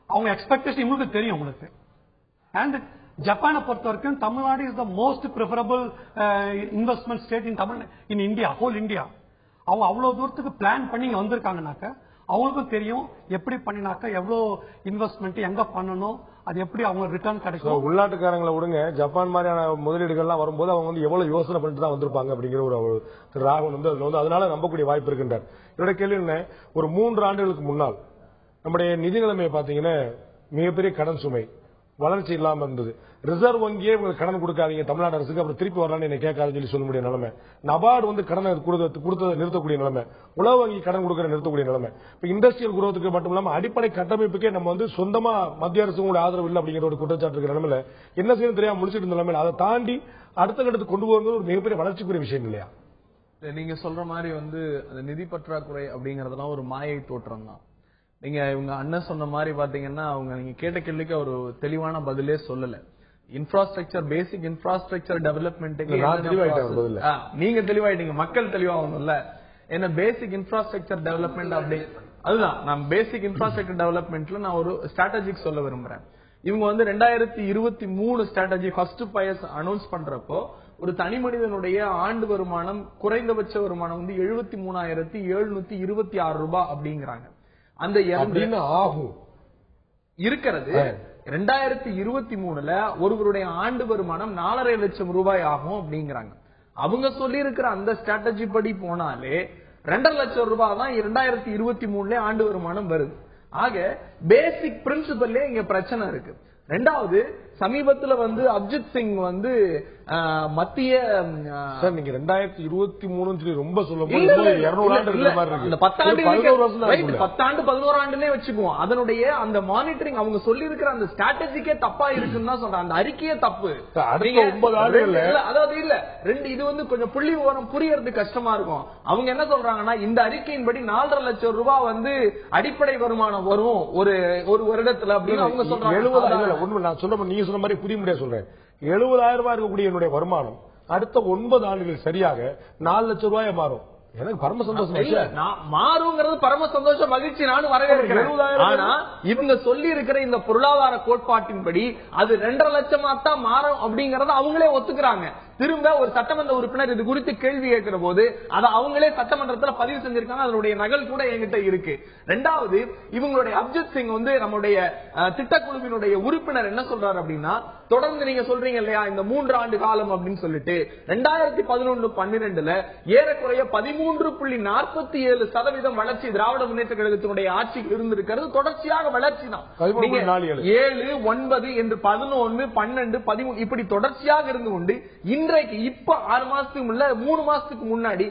அவங்க எக்ஸ்பெக்டேஷன் உங்களுக்கு தெரியும் உங்களுக்கு. அண்ட் ஜப்பானை பொறுத்த வரைக்கும் Tamil Nadu is the most preferable investment state in India, whole India. அவங்க அவ்வளவு தூரத்துக்கு பிளான் பண்ணி வந்திருக்காங்கனாக்க அவங்களுக்கும் தெரியும் எப்படி பண்ணினாக்கா எவ்வளவு இன்வெஸ்ட்மெண்ட் எங்க பண்ணணும், அது எப்படி அவங்க ரிட்டர்ன் கிடைக்கும். உள்நாட்டுக்காரங்களை விடுங்க, ஜப்பான் மாதிரியான முதலீடுகள்லாம் வரும்போது அவங்க வந்து எவ்வளவு யோசனை பண்ணிட்டு தான் வந்திருப்பாங்க அப்படிங்கிற ஒரு திரு ராகவன் வந்து அதுல வந்து அதனால நம்பக்கூடிய வாய்ப்பு இருக்கின்றார். என்னோட கேள்வி என்ன, ஒரு 3 ஆண்டுகளுக்கு முன்னால் நம்முடைய நிதி நிலைமையை பாத்தீங்கன்னா மிகப்பெரிய கடன் சுமை, வளர்ச்சி இல்லாம இருந்தது. ரிசர்வ் வங்கியே உங்களுக்கு கடன் கொடுக்காதீங்க தமிழ்நாடு அரசுக்கு, அப்புறம் திருப்பி வரலான்னு என்ன கேட்காதுன்னு சொல்ல முடிய நிலைமை. நபார்டு வந்து கடனை கொடுத்ததை நிறுத்தக்கூடிய நிலைமை, உலக வங்கி கடன் கொடுக்கற நிறுத்தக்கூடிய நிலைமை. இப்ப இண்டஸ்ட்ரியல் குரோத்துக்கு மட்டும் இல்லாம அடிப்படை கட்டமைப்புக்கே நம்ம வந்து சொந்தமா மத்திய அரசு ஆதரவு இல்லை அப்படிங்கிற ஒரு குற்றச்சாட்டு இருக்கிற நிலைமையில என்ன செய்யணும் தெரியாம முடிச்சிட்டு இருந்த நிலைமையில அதை தாண்டி அடுத்த கட்டத்துக்கு கொண்டு போகிறது ஒரு மிகப்பெரிய வளர்ச்சிக்குரிய விஷயம் இல்லையா? நீங்க சொல்ற மாதிரி வந்து அந்த நிதி பற்றாக்குறை அப்படிங்கறதெல்லாம் ஒரு மாயை தோற்றம் தான். நீங்க இவங்க அண்ணன் சொன்ன மாதிரி பாத்தீங்கன்னா அவங்க நீங்க கேட்ட கேள்விக்கு ஒரு தெளிவான பதிலே சொல்லல. இன்ஃப்ராஸ்ட்ரக்சர், பேசிக் இன்ஃப்ராஸ்ட்ரக்சர் டெவலப்மெண்ட்டுக்கு நீங்க தெளிவாயிட்டீங்க, மக்கள் தெளிவாகணும்ல. என்ன பேசிக் இன்ஃப்ராஸ்ட்ரக்சர் டெவலப்மெண்ட் அப்படி அதுதான் நான் பேசிக் இன்ஃப்ராஸ்ட்ரக்சர் டெவலப்மெண்ட்ல நான் ஒரு ஸ்ட்ராட்டஜிக் சொல்ல விரும்புறேன். இவங்க வந்து 2023 ஸ்ட்ராட்டஜி ஃபர்ஸ்ட் பயஸ் அனௌன்ஸ் பண்றப்போ ஒரு தனி மனிதனுடைய ஆண்டு வருமானம் குறைந்தபட்ச வருமானம் வந்து 73,726 ரூபாய் அப்படிங்கிறாங்க. அந்த ஆகும் இருக்கிறது 2023 ஒருவருடைய ஆண்டு வருமானம் 4.5 லட்சம் ரூபாய் ஆகும் அப்படிங்கிறாங்க. அவங்க சொல்லி இருக்கிற அந்த ஸ்ட்ராட்டஜி படி போனாலே 2.5 லட்சம் ரூபாய் தான் 2023 ஆண்டு வருமானம் வருது. ஆக பேசிக் பிரின்சிபல்லே இங்க பிரச்சனை இருக்கு. ரெண்டாவது, சமீபத்துல வந்து அப்ஜித் சிங் வந்து மத்திய நீங்க 2023 ரொம்ப சொல்லும் 10 ஆண்டு 11 ஆண்டுலே வச்சுக்குவோம். அதனுடைய அந்த மானிட்டரிங் அவங்க சொல்லி இருக்கிற அந்த ஸ்ட்ராட்டஜிக்கே தப்பா இருக்குன்னு தான் சொல்றேன். அந்த அறிக்கையே தப்பு. அதாவது இல்ல இது வந்து கொஞ்சம் புள்ளி விவரம் புரியறது கஷ்டமா இருக்கும். அவங்க என்ன சொல்றாங்கன்னா இந்த அறிக்கையின்படி 4.5 லட்சம் ரூபாய் வந்து அடிப்படை வருமானம் வரும் ஒரு வருடத்துல அப்படின்னு அவங்க சொல்றாங்க. நான் சொல்ற நீங்க சொன்ன மாதிரி புரிய முடியாது சொல்றேன். 70,000 ரூபாய் இருக்கக்கூடிய என்னுடைய வருமானம் அடுத்த 9 ஆண்டுகள் சரியாக 4 லட்சம் ரூபாய் மாறும். எனக்கு பரம சந்தோஷம் மாறுங்கிறது பரம சந்தோஷம், மகிழ்ச்சி, நானும் வரவேற்கிறேன். ஆனா இவங்க சொல்லி இருக்கிற இந்த பொருளாதார கோட்பாட்டின்படி அது 2.5 லட்சமா தான் மாறும் அப்படிங்கறத அவங்களே ஒத்துக்கிறாங்க. திரும்ப ஒரு சட்டமன்ற உறுப்பினர் இது குறித்து கேள்வி கேட்கிற போது அதை அவங்களே சட்டமன்றத்தில் பதிவு செஞ்சிருக்காங்க. அதனுடைய நகல் கூட என்கிட்ட இருக்கு. ரெண்டாவது, இவங்களுடைய அப்ஜித் சிங் வந்து நம்முடைய திட்டக்குழுவினுடைய உறுப்பினர் என்ன சொல்றாரு அப்படின்னா, தொடர்ந்து நீங்க சொல்றீங்க இல்லையா இந்த 3 ஆண்டு காலம் அப்படின்னு சொல்லிட்டு 2011-12 ஏறக்குறைய 13.47% வளர்ச்சி திராவிட முன்னேற்ற கழகத்தினுடைய ஆட்சியில் இருந்திருக்கிறது. தொடர்ச்சியாக வளர்ச்சி தான் 7, 9 என்று 11, 12, 13 இப்படி தொடர்ச்சியாக இருந்து கொண்டு இன்றைக்கு இப்ப 6 மாசத்துக்கு முன்ன 3 மாசத்துக்கு முன்னாடி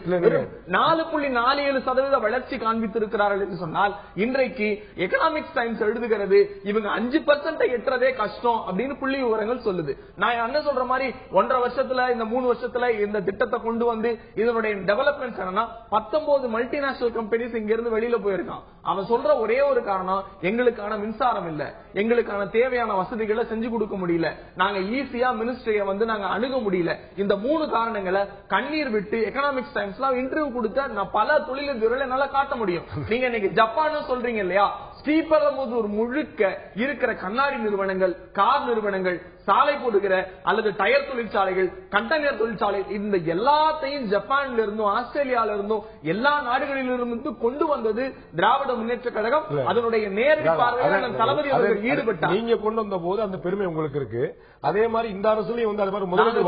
4.47% வளர்ச்சி காண்பித்திருக்கிறார்கள் என்று சொன்னால் இன்றைக்கு எக்கனாமிக்ஸ் டைம்ஸ் எழுதுகிறது இவங்க 5% எட்டுறதே கஷ்டம் அப்படின்னு புள்ளி விவரங்கள் சொல்லுது. நான் என்ன சொல்ற மாதிரி 1.5 வருஷத்துல இந்த 3 வருஷத்துல இந்த திட்டத்தை கொண்டு வந்து இதனுடைய டெவலப்மெண்ட் என்னன்னா 19 மல்டிநேஷனல் கம்பெனிஸ் இங்க இருந்து வெளியில போயிருக்கான். அவன் சொல்ற ஒரே ஒரு காரணம், எங்களுக்கான மின்சாரம் இல்ல, எங்களுக்கான தேவையான வசதிகளை செஞ்சு கொடுக்க முடியல, நாங்க ஈஸியா மினிஸ்ட்ரியை வந்து நாங்க அணுக முடியல. இந்த 3 காரணங்களை கண்ணீர் விட்டு எக்கனாமிக்ஸ் டைம்ஸ்லாம் இன்டர்வியூ கொடுத்த நான் பல தொழிலதிபர்களை என்னால காட்ட முடியும். நீங்க இன்னைக்கு ஜப்பான் சொல்றீங்க இல்லையா, ஸ்ரீபெரும்புதூர் முழுக்க இருக்கிற கண்ணாடி நிறுவனங்கள், கார் நிறுவனங்கள், சாலை போடுகிற அல்லது டயர் தொழிற்சாலைகள், கண்டெய்னர் தொழிற்சாலை, இந்த எல்லாத்தையும் ஜப்பான்ல இருந்தும் ஆஸ்திரேலியால இருந்தும் எல்லா நாடுகளிலிருந்து கொண்டு வந்தது திராவிட முன்னேற்ற கழகம். அதனுடைய நேரடி பார்வையில் தளபதி அவர்கள் ஈடுபட்டார். நீங்க கொண்டு வந்த போது அந்த பெருமை உங்களுக்கு இருக்கு. அதே மாதிரி இந்த அரசுலயும் வந்து அது மாதிரி முதல்ல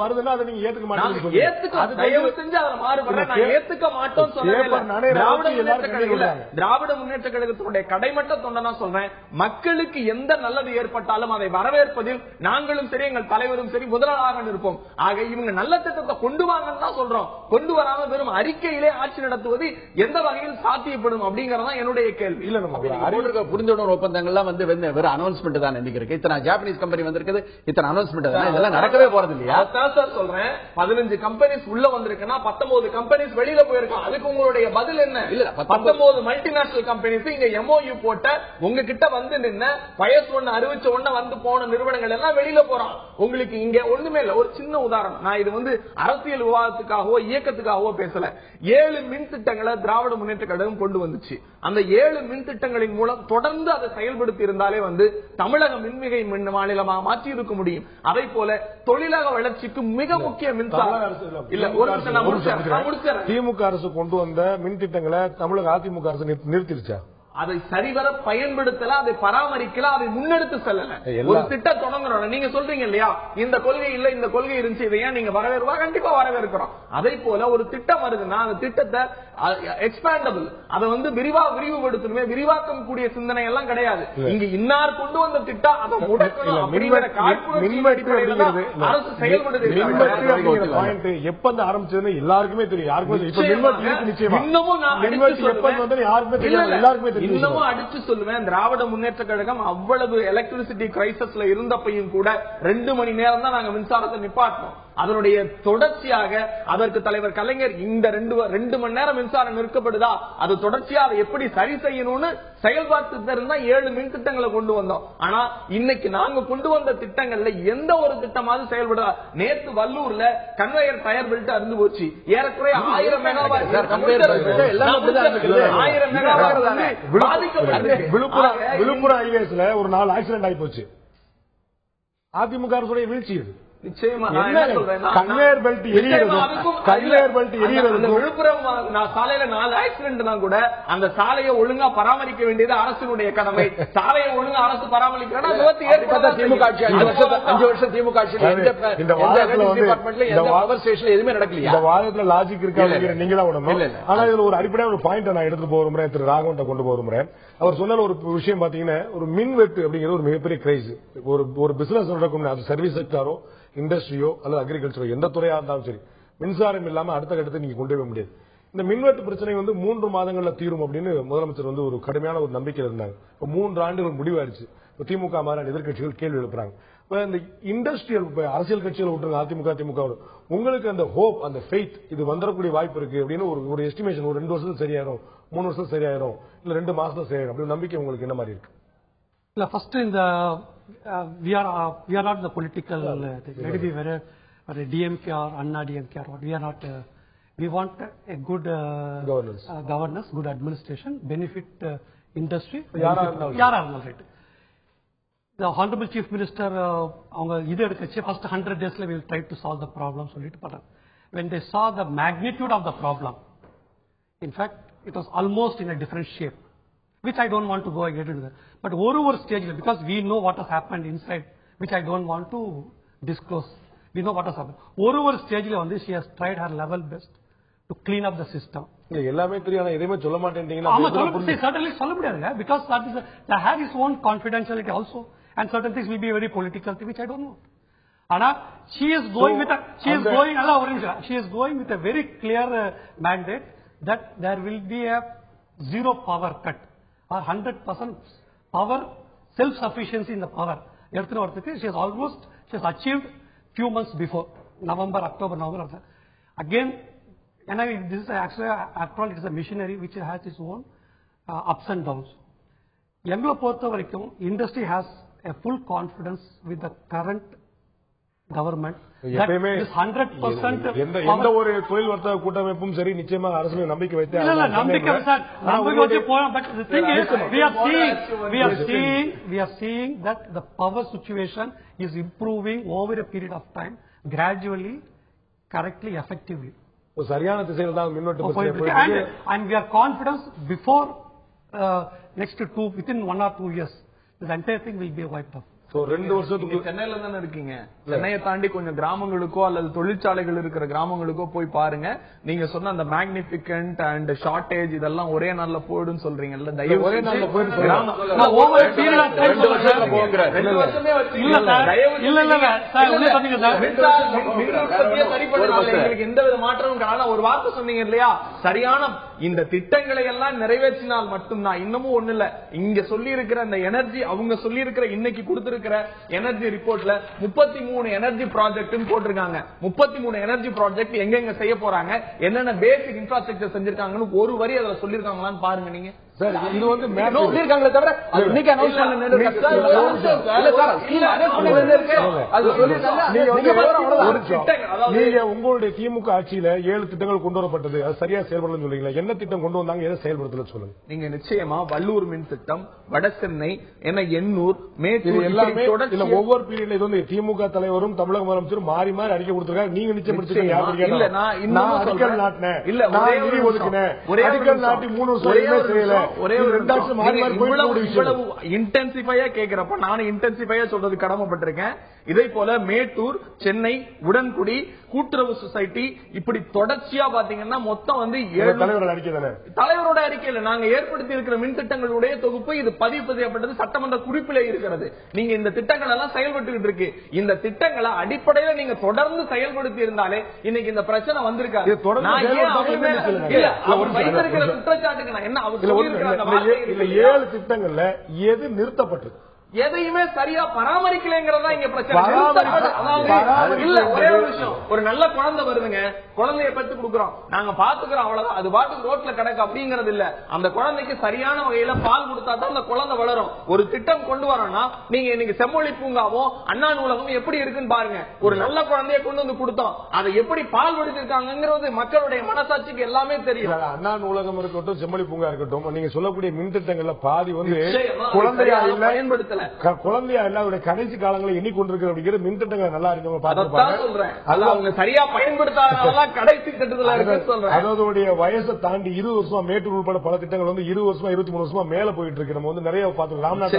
வருதுன்னா அதை நீங்க ஏத்துக்க மாட்டீங்க. தயவு செஞ்சு அதை மாறுபடுறேன், நான் ஏத்துக்க மாட்டோம் சொல்றேன். திராவிட முன்னேற்ற கழகத்தினுடைய கடைமட்ட தொண்டனா சொல்றேன், மக்களுக்கு எந்த நல்லது ஏற்பட்டாலும் அதை வரவேற்பதில் நாங்களும் சரி எங்கள் தலைவரும் சரி முதலாக இருப்போம். ஆக இவங்க நல்ல திட்டத்தை கொண்டு வாங்கன்னு தான் சொல்றோம். கொண்டு வராம வெறும் அறிக்கையிலே ஆட்சி நடத்துவது எந்த வகையில் சாத்தியப்படும் அப்படிங்கறதா என்னுடைய கேள்வி. இல்ல நம்ம புரிந்துணர்வு ஒப்பந்தங்கள்லாம் வந்து வெறும் அனௌன்ஸ்மெண்ட் தான் இருக்கு. இத்தனை ஜாப்பனீஸ் கம்பெனி வந்திருக்குது, இத்தனை அனௌன்ஸ்மெண்ட் தான், இதெல்லாம் நடக்கவே போறது இல்லையா? அதான் சார் சொல்றேன், 15 கம்பெனிஸ் உள்ள வந்திருக்குன்னா 19 கம்பெனிஸ் வெளியில போயிருக்கான். அதுக்கு உங்களுடைய பதில் என்ன? இல்ல 19 மல்டிநேஷனல் கம்பெனிஸ் இங்க MOU போட்ட உங்ககிட்ட வந்து நின்ன பயஸ் ஒண்ணு அறிவிச்ச ஒண்ணு வந்து போன நிறுவனங்கள் எல்லாம் வெளியில போறான். உங்களுக்கு இங்க ஒண்ணுமே இல்ல. ஒரு சின்ன உதாரணம், நான் இது வந்து அரசியல் விவாதத்துக்காகவோ இயக்கத்துக்காகவோ பேசல. 7 மின் திட்டங்களை திராவிட முன்னேற்ற கழகம் கொண்டு வந்துச்சு. அந்த 7 மின் திட்டங்களின் மூலம் தொடர்ந்து அதை செயல்படுத்தி இருந்தாலே தமிழக மின்மிகை மாநிலமாக மாற்றி இருக்க முடியும். அதை போல தொழிலக வளர்ச்சிக்கு மிக முக்கிய மின்சாரம் இல்ல. ஒரு நிமிஷம், திமுக அரசு கொண்டு வந்த மின் திட்டங்களை தமிழக அதிமுக அரசு நிறுத்திருச்சா? அதை சரிவர பயன்படுத்தல, அதை பராமரிக்கல, அதை முன்னெடுத்து செல்லல. ஒரு திட்டம் தொடங்குறோம், நீங்க சொல்றீங்க இல்லையா, இந்த கொள்கை இல்ல இந்த கொள்கை இருந்துச்சு, இதை ஏன் நீங்க வரவேற்பா? கண்டிப்பா வரவேற்கிறோம். அதே போல ஒரு திட்டம் வருதுன்னா அந்த திட்டத்தை எக்ஸ்பாண்டபிள், அதை விரிவுபடுத்தணுமே, விரிவாக்கம் கூடிய சிந்தனை எல்லாம் கிடையாது. இங்க இன்னார் கொண்டு வந்த திட்டம் அதை முடக்கணும் அப்படிங்கிற அரசு செயல்படுது. எப்ப ஆரம்பிச்சதுன்னு எல்லாருக்குமே தெரியும். யாருக்குமே எல்லாருக்குமே தெரியும். இன்னமும் அடிச்சு சொல்லுவேன், திராவிட முன்னேற்ற கழகம் அவ்வளவு எலக்ட்ரிசிட்டி கிரைசிஸ்ல இருந்தப்பையும் கூட 2 மணி நேரம் தான் நாங்க மின்சாரத்தை நிப்பாட்டோம். அதனுடைய தொடர்ச்சியாக அதற்கு தலைவர் கலைஞர் இந்த 2 மணி நேரம் மின்சாரம் நிற்கப்படுதா, அது தொடர்ச்சியா அதை எப்படி சரி செய்யணும்னு செயல்பாட்டு இருந்தா 7 மின் திட்டங்களை கொண்டு வந்தோம். ஆனா இன்னைக்கு நாங்க கொண்டு வந்த திட்டங்கள்ல எந்த ஒரு திட்டமாவது செயல்படுதா? நேற்று வல்லூர்ல கன்வேயர் டயர் பெல்ட் அருந்து போச்சு. ஏறக்குறைய 1000 மெகாவாட் விழுப்புரம் ஹைவேஸ்ல ஒரு 4 ஆக்சிடென்ட் ஆகி போச்சு. அதிமுக அரசுடைய வீழ்ச்சி இது. நிச்சயமா கன்வேயர் பெல்ட் எரியறது. விழுப்புரம் சாலையில 4 ஆக்சிடென்ட்னா கூட அந்த சாலையை ஒழுங்கா பராமரிக்க வேண்டியது அரசினுடைய கடமை. சாலையை ஒழுங்கா அரசு பராமரிக்கிறா திமுக ஆட்சி 5 வருஷம் திமுக ஆட்சியில் எதுவுமே நடக்கலையா? இந்த வாதத்துல லாஜிக் இருக்கா நீங்க தான் உடம்பு. ஆனா இதுல ஒரு அடிப்படையான ஒரு பாயிண்ட் நான் எடுத்துட்டு போக விரும்புறேன், திரு ராகவன் கொண்டு போக விரும்புறேன். அவர் சொன்ன ஒரு விஷயம் பாத்தீங்கன்னா, ஒரு மின்வெட்டு அப்படிங்கிறது ஒரு மிகப்பெரிய கிரைஸ். ஒரு பிசினஸ் நடக்கும், அது சர்வீஸ் செக்டாரோ இண்டஸ்ட்ரியோ அல்லது அக்ரிகல்ச்சரோ எந்த துறையா இருந்தாலும் சரி, மின்சாரம் இல்லாம அடுத்த கட்டத்தை நீங்க கொண்டு போக முடியாது. இந்த மின்வெட்டு பிரச்சனை 3 மாதங்கள்ல தீரும் அப்படின்னு முதலமைச்சர் ஒரு கடுமையான ஒரு நம்பிக்கை இருந்தாங்க. 3 ஆண்டுகள் முடிவாயிருச்சு. திமுக மாதிரி எதிர்கட்சிகள் கேள்வி எழுப்புறாங்க. இந்த இண்டஸ்ட்ரியல் அரசியல் கட்சிகள் விட்டுருங்க, அதிமுக திமுக, உங்களுக்கு அந்த ஹோப், அந்த ஃபெய்த் இது வந்துடக்கூடிய வாய்ப்பு இருக்கு அப்படின்னு ஒரு எஸ்டிமேஷன், ஒரு 2 வருஷத்துல சரியாயிரும், 3 வருஷத்துல சரியாயிரும், இல்ல 2 மாசத்துல சரியாயிரும் அப்படி நம்பிக்கை உங்களுக்கு என்ன மாதிரி இருக்கு? இல்ல, ஃபர்ஸ்ட் இந்த we are not the political let it be whether DMK or Anna DMK or what, we are not we want a good governance, good administration, benefit industry, yara right. The honorable chief minister avanga idu edukache first 100 days la we will try to solve the problem solliட்டு போறாங்க. When they saw the magnitude of the problem, in fact it was almost in a different shape, which I don't want to go again into that. But over stage, because we know what has happened inside, which I don't want to disclose. We know what has happened. Over stage, she has tried her level best to clean up the system. எல்லாமே தெரியும், எதையுமே சொல்ல மாட்டேன்றீங்கன்னா certainly சொல்ல முடியாது, because that has its own confidentiality also, and certain things will be very political, which I don't know. Ana she is going with a very clear mandate that there will be a zero power cut or 100% power self-sufficiency in the power. She has achieved few months before, October, November. Again, this is actually, after all, it is a machinery which has its own ups and downs. Industry has a full confidence with the current government. This 100% எந்த ஒரு தொழில் வர்த்தக கூட்டமைப்பும் சரி நிச்சயமாக அரசு நம்பிக்கை வைத்து but the thing is we are seeing that the power situation is improving over a period of time, gradually, correctly, effectively. சரியான திசையில் தான் மின்னோட்டம், and we are confident before next within 1 or 2 years the entire thing will be wiped off. So 2 வருஷத்துக்கு சென்னையில தானே இருக்கீங்க. சென்னையை தாண்டி கொஞ்சம் கிராமங்களுக்கோ அல்லது தொழிற்சாலைகள் இருக்கிற கிராமங்களுக்கோ போய் பாருங்க. நீங்க சொன்ன அந்த மேக்னிபிகன்ட் அண்ட் ஷார்டேஜ் இதெல்லாம் ஒரே நாள்ல போயிடும் சொல்றீங்கல்ல, தயவு ஒரே நாள்ல போயிடும் எங்களுக்கு எந்த வித மாற்றமும் காண ஒரு வார்த்தை சொன்னீங்க இல்லையா, சரியான இந்த திட்டங்களை எல்லாம் நிறைவேற்றினால் மட்டும்தான். இன்னமும் ஒண்ணு இல்ல, இங்க சொல்லி இருக்கிற அந்த எனர்ஜி, அவங்க சொல்லி இருக்கிற இன்னைக்கு கொடுத்திருக்கிற எனர்ஜி ரிப்போர்ட்ல 33 எனர்ஜி ப்ராஜெக்ட் போட்டிருக்காங்க. 33 எனர்ஜி ப்ராஜெக்ட் எங்க செய்ய போறாங்க, என்னென்ன பேசிக் இன்ஃப்ராஸ்ட்ரக்சர் செஞ்சிருக்காங்கன்னு ஒரு வரி அதுல சொல்லிருக்காங்களான்னு பாருங்க நீங்க. சார் இது சொல்லிருக்காங்களே தவிர இன்னைக்கு அனௌன்ஸ் நீங்க உங்களுடைய திமுக ஆட்சியில 7 திட்டங்கள் கொண்டு வரப்பட்டது, அது சரியா செயல்படலன்னு சொல்றீங்களா? என்ன திட்டம் கொண்டு வந்தாங்க, எதை செயல்படுத்தல சொல்லுங்க. நீங்க நிச்சயமா வள்ளூர் மின் திட்டம், வட சென்னை, எண்ணூர், மேட்டூர் எல்லாமே ஒவ்வொரு பீரியட்ல இது வந்து திமுக தலைவரும் தமிழக முதலமைச்சரும் மாறி மாறி அறிக்கை கொடுத்திருக்காங்க. நீங்க நிச்சயம் இல்ல நான் அடிக்கல் நாட்டினேன், இல்ல நிதி ஒதுக்கினேன், அடிக்கல் நாட்டி 3 வருஷம் செய்யல, ஒரே ஒரு 2 வருஷம் மாறி மாறி இவ்வளவு இன்டென்சிஃபையா கேக்குறப்ப நானும் இன்டென்சிஃபையா சொல்றது கடமைப்பட்டிருக்கேன். இதே போல மேட்டூர், சென்னை, உடன்குடி, கூட்டுறவு சொசைட்டி, இப்படி தொடர்ச்சியா பாத்தீங்கன்னா மொத்தம் வந்து தலைவரோட அறிக்கையில நாங்க ஏற்படுத்தி இருக்கிற மின் திட்டங்களுடைய தொகுப்பு இது பதிவு செய்யப்பட்டது சட்டமன்ற குறிப்பிலே இருக்கிறது. நீங்க இந்த திட்டங்கள் எல்லாம் செயல்பட்டு இருக்கு. இந்த திட்டங்களை அடிப்படையில நீங்க தொடர்ந்து செயல்படுத்தி இருந்தாலே இன்னைக்கு இந்த பிரச்சனை வந்திருக்காது. வைத்திருக்கிற குற்றச்சாட்டுக்கு நான் என்ன அவர் 7 திட்டங்கள்ல எது நிறுத்தப்பட்டது, எதையுமே சரியா பராமரிக்கலங்கிறதா இங்க பிரச்சனை. இல்ல ஒரே ஒரு விஷயம், ஒரு நல்ல குழந்தை வருதுங்க, குழந்தைய பெற்று கொடுக்குறோம், நாங்க பாத்துக்கிறோம், அவ்வளவுதான். அது பாட்டுக்கு ரோட்ல கிடக்கு அப்படிங்கறது இல்ல. அந்த குழந்தைக்கு சரியான வகையில பால் கொடுத்தா தான் அந்த குழந்தை வளரும். ஒரு திட்டம் கொண்டு வரோம்னா நீங்க இன்னைக்கு செம்மொழி பூங்காவோ அண்ணா நூலகம் எப்படி இருக்குன்னு பாருங்க. ஒரு நல்ல குழந்தைய கொண்டு வந்து கொடுத்தோம், அதை எப்படி பால் கொடுத்திருக்காங்கிறது மக்களுடைய மனசாட்சிக்கு எல்லாமே தெரியும். அண்ணா நூலகம் இருக்கட்டும், செம்மொழி பூங்கா இருக்கட்டும், நீங்க சொல்லக்கூடிய மின் திட்டங்கள்ல பாதி வந்து குழந்தையா இல்ல, பயன்படுத்த குழந்தையா எல்லாருடைய கடைசி காலங்களை எண்ணிக்கொண்டிருக்கிற அப்படிங்கிற மின் திட்டங்கள் நல்லா இருக்கு. சரியா பயன்படுத்தாத கடைசி திட்டத்தில் அதோடைய வயசை தாண்டி 20 வருஷமா மேட்டூர் உட்பட பல திட்டங்கள் வந்து 20 வருஷமா 23 வருஷமா மேல போயிட்டு இருக்கு. நம்ம வந்து நிறைய பார்த்து ராம்நாத்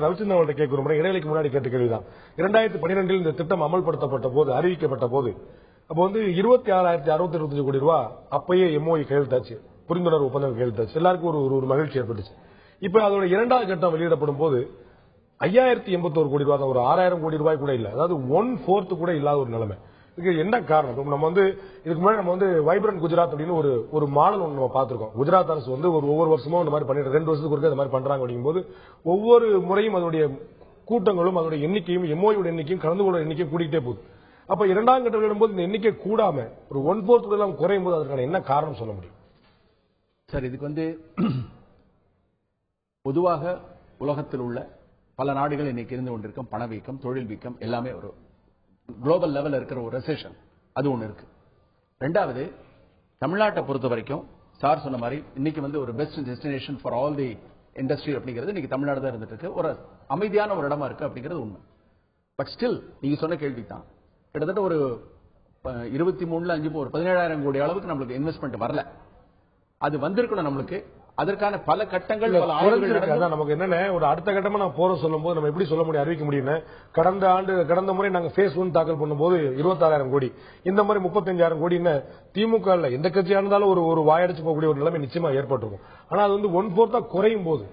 ரவிச்சந்திரன் கேட்கிறோம். இடைவெளிக்கு முன்னாடி கேட்ட கேள்விதான். 2012 இந்த திட்டம் அமல்படுத்தப்பட்ட போது, அறிவிக்கப்பட்ட போது, அப்ப வந்து 26,625 கோடி ரூபாய் அப்பயே எம்ஓஇ கையெழுத்தாச்சு, புரிந்துணர்வு ஒப்பந்தம் கையெழுத்தாச்சு. எல்லாருக்கும் ஒரு மகிழ்ச்சி ஏற்பட்டுச்சு. இப்ப அதோட 2வது கட்டம் வெளியிடப்படும் போது 5081 கோடி ரூபாய், ஒரு 6000 கோடி ரூபாய் கூட இல்ல, அதாவது 1/4 கூட இல்லாத ஒரு நிலைமை. இதுக்கு என்ன காரணம்? நம்ம வந்து இதுக்கு முன்னாடி நம்ம வந்து வைப்ரண்ட் குஜராத் அப்படின்னு ஒரு மாடல் ஒன்று நம்ம பார்த்திருக்கோம். குஜராத் அரசு வந்து ஒவ்வொரு வருஷமும் இந்த மாதிரி பண்ணிட்டு 2 வருஷத்துக்கு ஒருக்க இந்த மாதிரி பண்றாங்க. அப்படிங்கும்போது ஒவ்வொரு முறையும் அதனுடைய கூட்டங்களும் அதனுடைய எண்ணிக்கையும் எம்ஓயோட எண்ணிக்கையும் கலந்து கொள்ள எண்ணிக்கையும் கூட்டிகிட்டே போகுது. அப்ப 2ஆம் கட்டம் விடும்போது இந்த எண்ணிக்கை கூடாம ஒரு 1/4 குறையும் போது அதற்கான என்ன காரணம் சொல்ல முடியும் சார்? இதுக்கு வந்து பொதுவாக உலகத்தில் உள்ள பல நாடுகள் இன்னைக்கு இருந்து கொண்டிருக்கும் பணவீக்கம், தொழில் வீக்கம் எல்லாமே ஒரு குளோபல் லெவல் இருக்கிற ஒரு ரெசெஷன், அது ஒண்ணு இருக்கு. 2வது, தமிழ்நாட்டை பொறுத்த வரைக்கும் சார் சொன்ன மாதிரி இன்னைக்கு வந்து ஒரு best destination for all the industry அப்படிங்கிறது இன்னைக்கு தமிழ்நாடு தான் இருந்துட்டு இருக்கு. ஒரு அமைதியான ஒரு இடமா இருக்கு அப்படிங்கிறது உண்மை. பட் ஸ்டில் நீங்க சொன்ன கேள்வி தான், கிட்டத்தட்ட ஒரு 23ல 5 ஒரு 17,000 கோடி அளவுக்கு நம்மளுக்கு இன்வெஸ்ட்மெண்ட் வரல. அது வந்திருக்கணும் நம்மளுக்கு. அதற்கான பல கட்டங்கள் நமக்கு என்னென்ன ஒரு அடுத்த கட்டமா நான் போற சொல்லும் போது நம்ம எப்படி சொல்ல முடியும், அறிவிக்க முடியும்? கடந்த முறை நாங்க ஃபேஸ் 1 தாக்கல் பண்ணும்போது 26,000 கோடி, இந்த மாதிரி 35,000 கோடி. திமுக இல்ல எந்த கட்சியா இருந்தாலும் ஒரு வாயடிச்சு போகக்கூடிய ஒரு நிலைமை நிச்சயமா ஏற்பட்டிருக்கும். ஆனா அது வந்து 1/4 குறையும் போது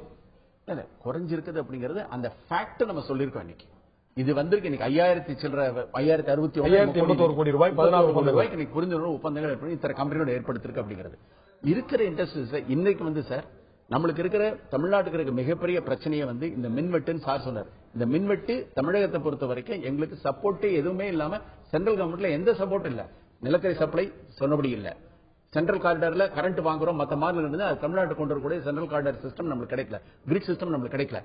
குறைஞ்சிருக்குது அப்படிங்கிறது அந்த ஃபேக்ட் நம்ம சொல்லிருக்கோம். இன்னைக்கு இது வந்திருக்கு. இன்னைக்கு 5,081 கோடி ரூபாய் 14 கோடி ரூபாய்க்கு இன்னைக்கு புரிந்துணர்வு ஒப்பந்தங்கள் இத்தனை கம்பெனியோட ஏற்படுத்திருக்கு அப்படிங்கிறது இருக்கிற இண்டஸ்ட்ரீஸ். இன்னைக்கு வந்து சார் நம்மளுக்கு இருக்கிற தமிழ்நாட்டுக்கு இருக்க மிகப்பெரிய பிரச்சனையை வந்து இந்த மின்வெட்டுன்னு சார் சொன்னார். இந்த மின்வெட்டு தமிழகத்தை பொறுத்த வரைக்கும் எங்களுக்கு சப்போர்ட்டே எதுவுமே இல்லாம சென்ட்ரல் கவர்மெண்ட்ல எந்த சப்போர்ட் இல்ல. நிலக்கரி சப்ளை சொன்னபடி இல்ல. சென்ட்ரல் காரிடார்ல கரண்ட் வாங்குறோம், மத்த மாநிலம் இருந்து அது தமிழ்நாட்டு கொண்டு வரக்கூடிய சென்ட்ரல் காரிடார் சிஸ்டம் நமக்கு கிடைக்கல, கிரிட் சிஸ்டம் நமக்கு கிடைக்கல.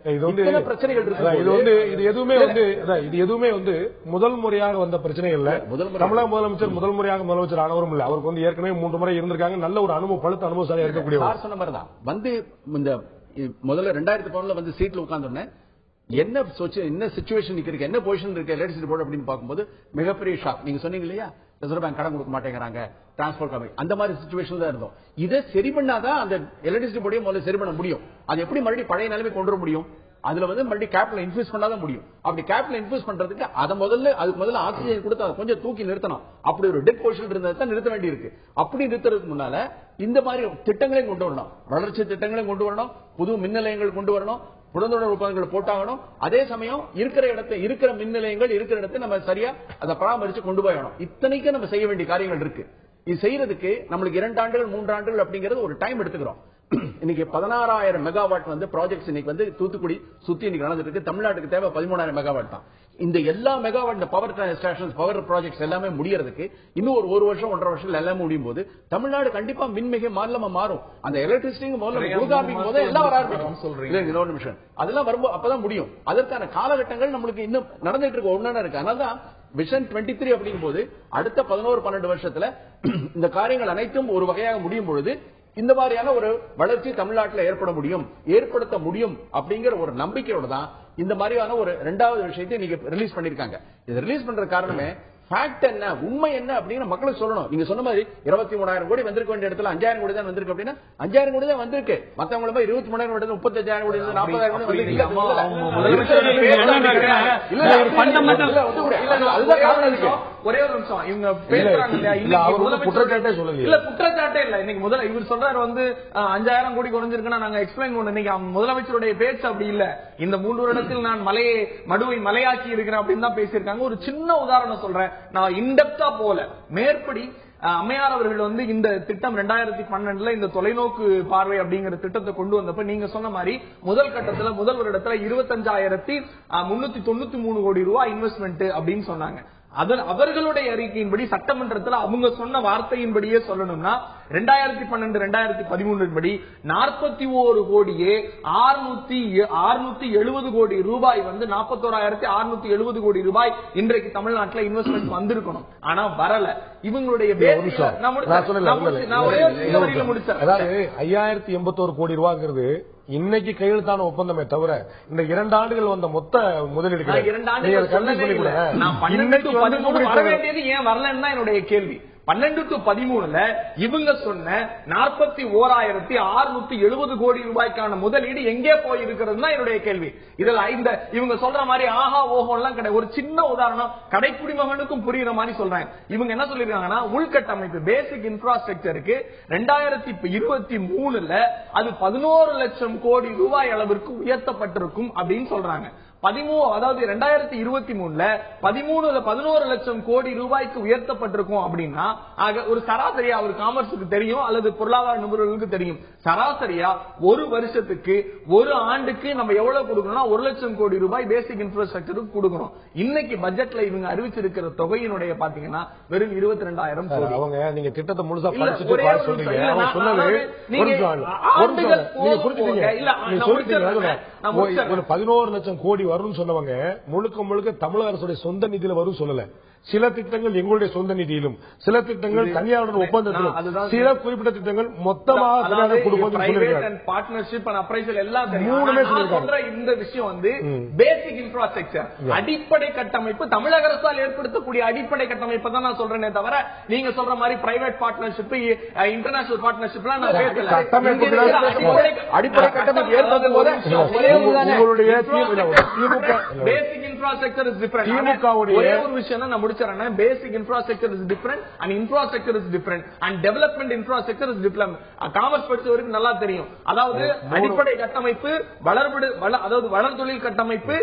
பிரச்சனைகள் இருக்கு. இது எதுவுமே வந்து முதல் முறையாக வந்த பிரச்சனை இல்ல. தமிழக முதலமைச்சர் முதல் முறையாக முதலமைச்சர் ஆனவரும் இல்ல. அவருக்கு வந்து ஏற்கனவே 3 முறை இருந்திருக்காங்க. நல்ல ஒரு அனுபவம், பழுத்த அனுபவசாலியா இருக்கக்கூடிய சொன்ன மாதிரி தான் வந்து இந்த முதல்ல 2011 வந்து சீட்ல உட்கார்ந்தோன்னே என்ன சிச்சுவேஷன் இருக்கு, என்ன பொசிஷன் இருக்கு எலக்ட்ரிசிட்டி போர்டு அப்படின்னு பார்க்கும்போது மிகப்பெரிய ஷாக். நீங்க சொன்னீங்க இல்லையா, ரிசர்வ் பேங்க் கடன் கொடுக்க மாட்டேங்கிறாங்க, டிரான்ஸ்போர்ட் கம்பெனி, அந்த மாதிரி சிச்சுவேஷன் தான் இருந்தோம். இதை சரி பண்ணாதான் அந்த எலக்ட்ரிசிட்டி போர்டையும் முதல்ல சரி பண்ண முடியும். அது எப்படி மறுபடியும் பழைய நிலைமை கொண்டு வர முடியும்? அதுல வந்து மறுபடியும் கேபிட்டல் இன்வெஸ்ட் பண்ணாதான் முடியும். அப்படி கேபிட்டல் இன்வெஸ்ட் பண்றதுக்கு அதுக்கு முதல்ல ஆக்சிஜன் கொடுத்து அதை கொஞ்சம் தூக்கி நிறுத்தணும். அப்படி ஒரு டெட் பொசிஷன் இருந்ததை நிறுத்த வேண்டி இருக்கு. அப்படி நிறுத்துறதுக்கு முன்னால இந்த மாதிரி திட்டங்களையும் கொண்டு வரணும், வளர்ச்சி திட்டங்களையும் கொண்டு வரணும், புது மின் நிலையங்கள் கொண்டு வரணும், புரிந்துணர்வு ஒப்பந்தங்கள் போட்டாகணும். அதே சமயம் இருக்கிற மின் நிலையங்கள் இருக்கிற இடத்தை நம்ம சரியா அதை பராமரிச்சு கொண்டு போயணும். இத்தனைக்கும் நம்ம செய்ய வேண்டிய காரியங்கள் இருக்கு. இது செய்யறதுக்கு நம்மளுக்கு 2 ஆண்டுகள் 3 ஆண்டுகள் அப்படிங்கிறது ஒரு டைம் எடுத்துக்கிறோம். இன்னைக்கு 16,000 மெகாவாட் வந்து ப்ராஜெக்ட்ஸ் இன்னைக்கு வந்து தூத்துக்குடி சுத்தி இன்னைக்கு நடந்துட்டு இருக்கு. தமிழ்நாட்டுக்கு தேவை 13,000 மெகாவாட் தான். இந்த எல்லா megawatt power stations, power projects எல்லாமே முடியறதுக்கு இன்னும் ஒரு வருஷம் 1.5 வருஷம் எல்லாமே முடியும் போது தமிழ்நாடு கண்டிப்பா மின்மிகை மாநிலமா மாறும். அந்த எலக்ட்ரிசிட்டி எல்லாம் வர ஆரம்பிக்கும். அதெல்லாம் வரும்போது அப்பதான் முடியும். அதற்கான காலகட்டங்கள் நம்மளுக்கு இன்னும் நடந்துட்டு இருக்க ஒண்ணு இருக்கு. அதனாலதான் விஷன் 23 அப்படிங்கும் போது அடுத்த 11-12 வருஷத்துல இந்த காரியங்கள் அனைத்தும் ஒரு வகையாக முடியும் பொழுது இந்த மாதிரியான ஒரு வளர்ச்சி தமிழ்நாட்டில் ஏற்படுத்த முடியும் அப்படிங்கிற ஒரு நம்பிக்கையோட தான் இந்த மாதிரியான ஒரு 2வது விஷயத்தை நீங்க ரிலீஸ் பண்ணிருக்காங்க. இது ரிலீஸ் பண்ற காரணமே ஃபேக்ட் என்ன, உண்மை என்ன அப்படிங்கிற மக்களுக்கு சொல்லணும். நீங்க சொன்ன மாதிரி 23,000 கோடி வந்திருக்க வேண்டிய இடத்துல 5,000 கோடி தான் வந்திருக்கு அப்படின்னா 5,000 கோடி தான் வந்திருக்கு. மத்தவங்கள மாதிரி 23,000 கோடி 35,000 கோடி 40,000 கோடி வந்திருக்கு. அதுதான் காரணம் இருக்கு. ஒரே ஒரு நிமிஷம், இவங்க பேசுறாங்க குற்றச்சாட்டே இல்ல. இன்னைக்கு இவர் சொல்றாரு வந்து 5,000 கோடி குறைஞ்சிருக்குன்னா நாங்க எக்ஸ்பிளைன் பண்ணோம். இன்னைக்கு முதலமைச்சருடைய பேச்சு அப்படி இல்ல. இந்த 3 வருடத்தில் நான் மடுவை மலையாக்கி இருக்கிறேன் அப்படின்னு தான் பேசியிருக்காங்க. ஒரு சின்ன உதாரணம் சொல்றேன், நான் இன்டெப்தா போல மேற்படி அம்மையார் அவர்கள் வந்து இந்த திட்டம் 2012 இந்த தொலைநோக்கு பார்வை அப்படிங்கிற திட்டத்தை கொண்டு வந்தப்ப நீங்க சொன்ன மாதிரி முதல் கட்டத்துல முதல் வருடத்துல 25,393 கோடி ரூபாய் இன்வெஸ்ட்மெண்ட் அப்படின்னு சொன்னாங்க. அவர்களுடைய அறிக்கையின்படி சட்டமன்றத்தில் அவங்க சொன்ன வார்த்தையின்படியே சொல்லணும்னா 2012-2013 படி 41 கோடியே 670 கோடி ரூபாய் வந்து 41,670 கோடி ரூபாய் இன்றைக்கு தமிழ்நாட்டில் இன்வெஸ்ட்மெண்ட் வந்திருக்கணும். ஆனா வரல. இவங்களுடைய 5,081 கோடி ரூபாய்ங்கிறது இன்னைக்கு கையெழுத்தான ஒப்பந்தமே தவிர இந்த 2 ஆண்டுகள் வந்த மொத்த முதலீடு 2 ஆண்டுகள் நான் 12-13 வர வேண்டியது ஏன் வரலன்னு தான் என்னுடைய கேள்வி. 12-13 இவங்க சொன்ன 41,670 கோடி ரூபாய்க்கான முதலீடு எங்கே போய் இருக்கிறது தான் என்னுடைய கேள்வி. இதுல இவங்க சொல்ற மாதிரி ஆஹா ஓஹோ எல்லாம் கிடையாது. ஒரு சின்ன உதாரணம் கடைக்குடிமகனுக்கும் புரியுற மாதிரி சொல்றாங்க. இவங்க என்ன சொல்லிருக்காங்கன்னா உள்கட்டமைப்பு பேசிக் இன்ஃப்ராஸ்ட்ரக்சருக்கு 2023 அது 11 லட்சம் கோடி ரூபாய் அளவிற்கு உயர்த்தப்பட்டிருக்கும் அப்படின்னு சொல்றாங்க. 2023 11 லட்சம் கோடி ரூபாய்க்கு உயர்த்தப்பட்டிருக்கும் அப்படின்னா ஒரு சராசரியா ஒரு காமர்ஸுக்கு தெரியும் அல்லது பொருளாதார நிபுணர்களுக்கு தெரியும். சராசரியா ஒரு வருஷத்துக்கு ஒரு ஆண்டுக்கு நம்ம எவ்வளவு கொடுக்கணும்னா 1 லட்சம் கோடி ரூபாய் பேசிக் இன்ஃப்ராஸ்ட்ரக்சருக்கு கொடுக்கணும். இன்னைக்கு பட்ஜெட்ல இவங்க அறிவிச்சிருக்கிற தொகையினுடைய பாத்தீங்கன்னா வெறும் 22,000 கோடி. அவங்க நீங்க திட்டத்தை முழுசா படிச்சுட்டு சொல்றீங்க. அவங்க சொன்னது 11 லட்சம் கோடி வரும்னு சொன்னவங்க முழுக்க தமிழக அரசுடைய சொந்த நிதியில வரும் சொல்லல. சில திட்டங்கள் எங்களுடைய சொந்த நிதியிலும், சில திட்டங்கள் தனியாருடைய ஒப்பந்தத்திலும், சில குறிப்பிட்ட திட்டங்கள் மொத்தமாக இந்த விஷயம் வந்து பேசிக் இன்ஃப்ராஸ்ட்ரக்சர் அடிப்படை கட்டமைப்பு தமிழக அரசால் ஏற்படுத்தக்கூடிய அடிப்படை கட்டமைப்பை தான் நான் சொல்றேனே தவிர நீங்க சொல்ற மாதிரி பிரைவேட் பார்ட்னர்ஷிப் இன்டர்நேஷனல் பார்ட்னர்ஷிப் நான் பேசல. அடிப்படை கட்டமைப்பு ஏற்படுத்தும் போது பேசிக் இன்ஃப்ராஸ்ட்ரக்சர் இஸ் டிஃபரண்ட். ஒரே ஒரு விஷயம் நான் முடிச்சறேன். Basic infrastructure is different and infrastructure is different and development infrastructure is different. Commerce படிச்ச வரைக்கும் நல்லா தெரியும். அதாவது அடிப்படை கட்டமைப்பு, அதாவது வளர்தொழில் கட்டமைப்பு,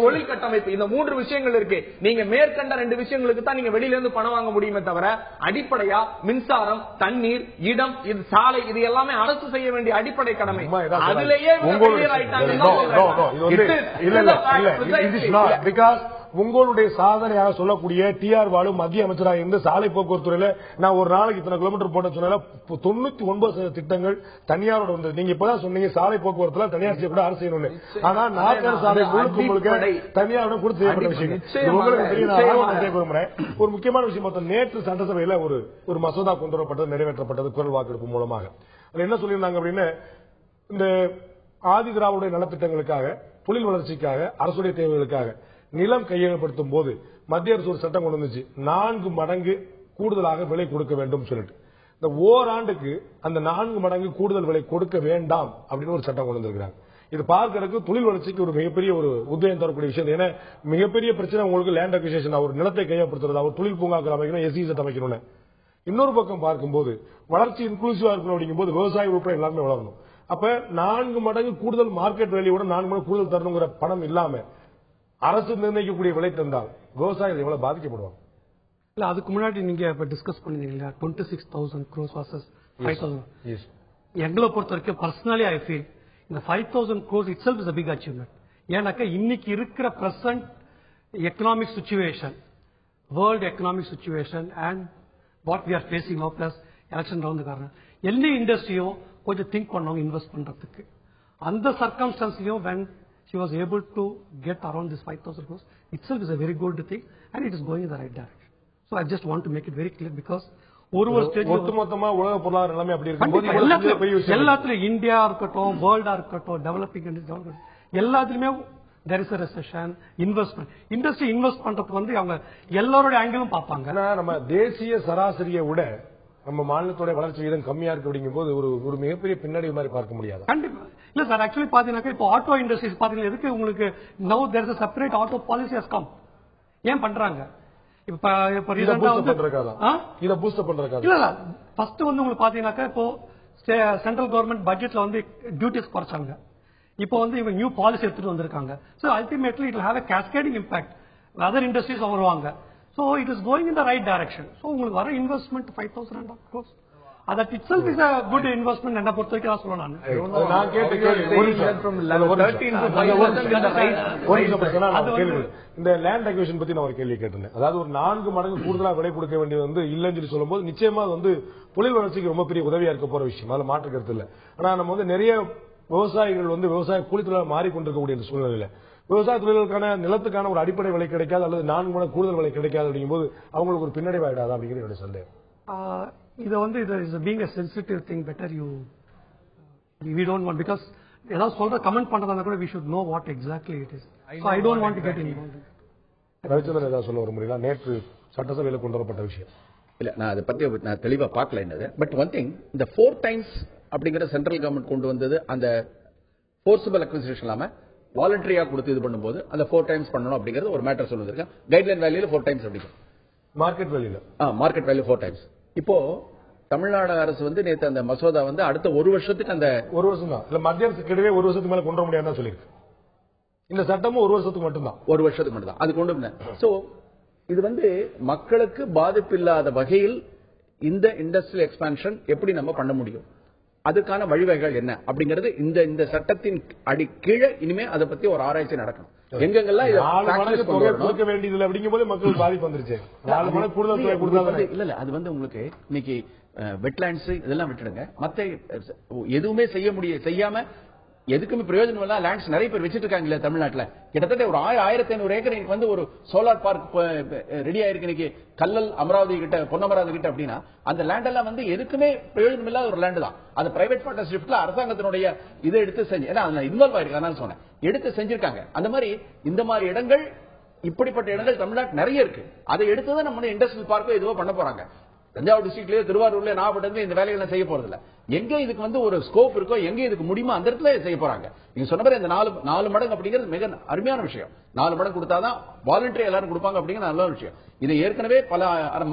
தொழில் கட்டமைப்பு, இந்த 3 விஷயங்கள் இருக்கு. நீங்க மேற்கண்ட 2 விஷயங்களுக்கு தான் நீங்க வெளியில இருந்து பணம் வாங்க முடியுமே தவிர அடிப்படையா மின்சாரம், தண்ணீர், இடம், இது சாலை, இது எல்லாமே அரசு செய்ய வேண்டிய அடிப்படை கடமை. அதிலேயே உங்களுடைய சாதனையாக சொல்லக்கூடிய டிஆர் பாலு மத்திய அமைச்சராக இருந்து சாலை போக்குவரத்து துறையில நான் ஒரு நாளைக்கு இத்தனை கிலோமீட்டர் போட்ட சொன்னால 99% திட்டங்கள் தனியாரோட வந்தது. நீங்க இப்பதான் சொன்னீங்க சாலை போக்குவரத்துல தனியார் செய்யக்கூட அரசு செய்யணும்னு. ஆனா நாற்காலி சாலை முழுக்க தனியாரோட கூட செய்யப்பட்ட விஷயம். ஒரு முக்கியமான விஷயம் பார்த்தோம். நேற்று சட்டசபையில ஒரு மசோதா கொண்டு வரப்பட்டது, நிறைவேற்றப்பட்டது குரல் வாக்கெடுப்பு மூலமாக. அதுல என்ன சொல்லியிருந்தாங்க அப்படின்னு, இந்த ஆதி திராவிட நலத்திட்டங்களுக்காக, தொழில் வளர்ச்சிக்காக, அரசுடைய தேவைகளுக்காக நிலம் கையகப்படுத்தும் போது மத்திய அரசு ஒரு சட்டம் கொண்டு வந்துச்சு, 4 மடங்கு கூடுதலாக விலை கொடுக்க வேண்டும் சொல்லிட்டு. இந்த ஓராண்டுக்கு அந்த 4 மடங்கு கூடுதல் விலை கொடுக்க வேண்டாம் அப்படின்னு ஒரு சட்டம் கொண்டு வந்திருக்காங்க. இது பார்க்கறதுக்கு தொழில் வளர்ச்சிக்கு ஒரு மிகப்பெரிய ஒரு உத்வேகம் தரக்கூடிய விஷயம். ஏன்னா மிகப்பெரிய பிரச்சனை உங்களுக்கு லேண்ட் அக்விசிஷன், ஒரு நிலத்தை கையப்படுத்துறது, ஒரு தொழில் பூங்காக்கள் அமைக்கணும், எஸ்இசட் அமைக்கணும்னு. இன்னொரு பக்கம் பார்க்கும்போது வளர்ச்சி இன்க்ளூசிவா இருக்கணும் அப்படிங்கும்போது விவசாய உறுப்பினர் எல்லாருமே வளரணும். அப்ப 4 மடங்கு கூடுதல் மார்க்கெட் வேலையோட 4 மடங்கு கூடுதல் தரணுங்கிற பணம் இல்லாம அரசு நிர்ணயிக்கக்கூடிய விலை தந்தால் விவசாயிகள் எவ்வளவு பாதிக்கப்படுவாங்க? இல்ல அதுக்கு முன்னாடி நீங்க இப்ப டிஸ்கஸ் பண்ணிருந்தீங்களா 26,000 crores versus 5,000. எங்களை பொறுத்த வரைக்கும் பர்சனலி ஐ ஃபீல் இந்த 5,000 crores itself is a big achievement. ஏன்னாக்கா இன்னைக்கு இருக்கிற present economic situation, world economic situation and what we are facing now plus election round காரணம் எல்லா இண்டஸ்ட்ரியும் கொஞ்சம் திங்க் பண்ணவங்க இன்வெஸ்ட் பண்றதுக்கு. அந்த சர்க்கம்ஸ்டன்ஸ்லயும் when she was able to get around this 5,000 crores itself is a very good thing, and it is going in the right direction. So I just want to make it very clear, because ஒரு stage ஒட்டுமொத்தமா உலக பொருளாதார நிலைமை அப்படி இருக்கும்போது எல்லாத்துலயும் India இருக்கட்டும், வேர்ல்டா இருக்கட்டும், டெவலப்பிங் கண்ட்ரிஸ் எல்லாத்துலயுமே there is a recession. Investment industry invest பண்றதுக்கு வந்து அவங்க எல்லாரோட ஆங்கிளும் பார்ப்பாங்க. நம்ம தேசிய சராசரியை விட நம்ம மாநிலத்தோட வளர்ச்சி விகிதம் கம்மியா இருக்கு அப்படிங்கும் போது ஒரு மிகப்பெரிய பின்னடைவு மாதிரி பார்க்க முடியாது. கண்டிப்பா இல்ல சார். ஆக்சுவலி பாத்தீங்கன்னா இப்போ ஆட்டோ இண்டஸ்ட்ரீஸ் பாத்தீங்கன்னா எதுக்கு உங்களுக்கு now there is a separate auto policy has come. ஏன் பண்றாங்க? இப்ப ரீசன்ட்டா இத பூஸ்ட் பண்றதுக்காக இல்ல ஃபர்ஸ்ட் வந்து உங்களுக்கு பாத்தீங்கன்னாக்கா இப்போ சென்ட்ரல் கவர்மெண்ட் பட்ஜெட்ல வந்து டியூட்டிஸ் குறைச்சாங்க. இப்போ வந்து இவங்க நியூ பாலிசி எடுத்துட்டு வந்திருக்காங்க. So ultimately it have a cascading impact. Other industries வருவாங்க. So it is going in the right direction. So உங்களுக்கு வர investment 5,000 crores that itself is a good investment. என்ன பொறுத்த வரைக்கும் சொல்லலாம். நான் கேட்ட இந்த லேண்ட் அக்விசிஷன் பத்தி நான் ஒரு கேள்வி கேட்டிருந்தேன். அதாவது ஒரு 4 மடங்கு கூடுதலா விலை கொடுக்க வேண்டியது வந்து இல்லைன்னு சொல்லி சொல்லும்போது நிச்சயமா அது வந்து தொழில் வளர்ச்சிக்கு ரொம்ப பெரிய உதவியா இருக்க போற விஷயம். அதுல மாற்று கருத்து இல்லை. ஆனா நம்ம வந்து நிறைய விவசாயிகள் வந்து விவசாய கூலித்தொழிலாக மாறிக்கொண்டிருக்கக்கூடிய சூழ்நிலையில விவசாய தொழில்களுக்கான நிலத்துக்கான ஒரு அடிப்படை விலை கிடைக்காது, அல்லது 4 மடங்கு கூடுதல் விலை கிடைக்காது அப்படிங்கும்போது அவங்களுக்கு ஒரு பின்னடைவு ஆயிடாது அப்படிங்கிறது என்னுடைய சந்தேகம். இது வந்து இது is being a sensitive thing, better you we don't want, because ஏதாவது சொல்ற கமெண்ட் பண்றதா கூட we should know what exactly it is. So I don't want to get involved. Ravichandran ஏதாவது சொல்ல வர முடியல? நேற்று சட்டசபையில் கொண்டு வரப்பட்ட விஷயம் இல்ல, நான் அதை பத்தி நான் தெளிவா பார்க்கல என்னது. பட் ஒன் திங், இந்த 4 times அப்படிங்கிற சென்ட்ரல் கவர்மெண்ட் கொண்டு வந்தது அந்த ஃபோர்ஸபிள் அக்விசிஷன் இல்லாம வாலண்டரியா கொடுத்து இது பண்ணும்போது அந்த 4 times பண்ணணும் அப்படிங்கிறது ஒரு மேட்டர் சொல்லிருக்கேன். கைட்லைன் வேல்யூல 4 times அப்படிங்க, மார்க்கெட் வேல்யூல மார்க்கெட் வேல்யூ 4 times. இப்போ தமிழ்நாடு அரசு வந்து நேற்று அந்த மசோதா வந்து அடுத்த 1 வருஷத்துக்கு அந்த 1 வருஷம் தான் இல்ல, மத்திய அரசு கிட்டவே 1 வருஷத்துக்கு மேல கொண்டு வர முடியாதுன்னு சொல்லியிருக்கு. இந்த சட்டமும் 1 வருஷத்துக்கு மட்டும்தான், 1 வருஷத்துக்கு மட்டும் தான் அது கொண்டு வந்தேன். சோ இது வந்து மக்களுக்கு பாதிப்பு இல்லாத வகையில் இந்த இண்டஸ்ட்ரியல் எக்ஸ்பான்ஷன் எப்படி நம்ம பண்ண முடியும், அதுக்கான வழிவகைகள் என்ன அப்படிங்கிறது இந்த சட்டத்தின் அடி கீழே இனிமே அதை பத்தி ஒரு ஆராய்ச்சி நடக்கணும். எங்கெங்கெல்லாம் கொடுக்க வேண்டியது அப்படிங்கும்போது மக்கள் பாதிப்பு வந்துருச்சு. 4 மடங்கு கூடுதல் இல்ல அது வந்து உங்களுக்கு இன்னைக்கு வெட்லாண்ட்ஸ் இதெல்லாம் விட்டுடுங்க, மத்த எதுவுமே செய்யாம எதுக்குமே பிரயோஜனம் இல்ல லேண்ட்ஸ் நிறைய பேர் வச்சிட்டு இருக்காங்க இல்ல தமிழ்நாட்டுல. கிட்டத்தட்ட ஒரு 1500 ஏக்கர் இன்னைக்கு வந்து ஒரு சோலார் பார்க் ரெடி ஆயிருக்கு இன்னைக்கு கல்லல் அமராவதி கிட்ட பொன்னமராவதி கிட்ட அப்படின்னா அந்த லேண்ட் எல்லாம் வந்து எதுக்குமே பிரயோஜனம் இல்லாத ஒரு லேண்ட் தான். அது பிரைவேட் பார்ட்னர்ஷிப்ல அரசாங்கத்தினுடைய இதை எடுத்து செஞ்சு, ஏன்னா அதுல இன்வால்வ் ஆயிருக்கு அதனால சொன்னேன், எடுத்து செஞ்சிருக்காங்க. அந்த மாதிரி இந்த மாதிரி இடங்கள் இப்படிப்பட்ட இடங்கள் தமிழ்நாட்டு நிறைய இருக்கு. அதை எடுத்துதான் நம்ம இண்டஸ்ட்ரியல் பார்க்கோ எதுவோ பண்ண போறாங்க. தஞ்சாவூர் டிஸ்ட்ரிக்ட்லயே திருவாரூர்ல நாகப்பட்டினத்துல இந்த வேலைகளை செய்ய போறது இல்ல. எங்க இதுக்கு வந்து ஒரு ஸ்கோப் இருக்கோ, எங்க இதுக்கு முடியுமோ அந்த இடத்துல செய்ய போறாங்க. நீங்க சொன்ன மாதிரி இந்த 4 மடங்கு அப்படிங்கிறது மிக அருமையான விஷயம். 4 மடங்கு கொடுத்தாதான் வாலண்டரி எல்லாரும் கொடுப்பாங்க அப்படிங்கிற நல்ல விஷயம். இதை ஏற்கனவே பல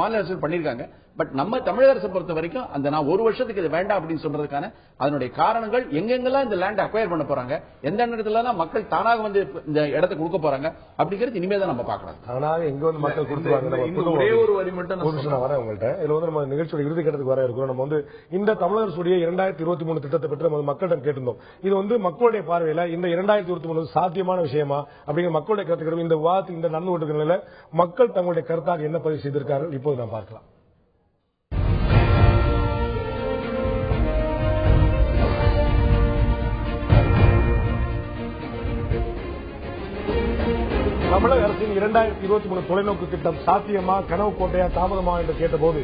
மாநில அரசுகள் பண்ணிருக்காங்க. பட் நம்ம தமிழக அரசை பொறுத்த வரைக்கும் அந்த நான் 1 வருஷத்துக்கு இது வேண்டாம் அப்படின்னு சொல்றதுக்கான அதனுடைய காரணங்கள் எங்கெங்கெல்லாம் இந்த லேண்ட் அக்வயர் பண்ண போறாங்க, எந்த இடத்துல மக்கள் தானாக வந்து இந்த இடத்தை கொடுக்க போறாங்க அப்படிங்கிறது இனிமே தான் நம்ம பார்க்கலாம். தானாக எங்க வந்து மக்கள் கொடுத்துருவாங்க. ஒரே ஒரு வரி மட்டும் வரேன் உங்கள்கிட்ட. இதுல வந்து நம்ம நிகழ்ச்சியோட இறுதி கட்டத்துக்கு வர இருக்கிறோம். நம்ம வந்து இந்த தமிழக அரசுடைய 2023 திட்டத்தை பற்றி நம்ம மக்களிடம் கேட்டிருந்தோம். இது வந்து மக்களுடைய பார்வையில இந்த 2023 சாத்தியமான விஷயமா அப்படிங்கிற மக்களுடைய கருத்து இந்த விவாதத்துக்கு இந்த நடந்து கொண்டிருக்கிற நிலையில மக்கள் தங்களுடைய கருத்தாக என்ன பதிவு செய்திருக்கார்கள் இப்போது நாம் பார்க்கலாம். தமிழக அரசின் 2023 தொலைநோக்கு திட்டம் சாத்தியமா, கனவு கோட்டையா, தாமதமா என்று கேட்டபோது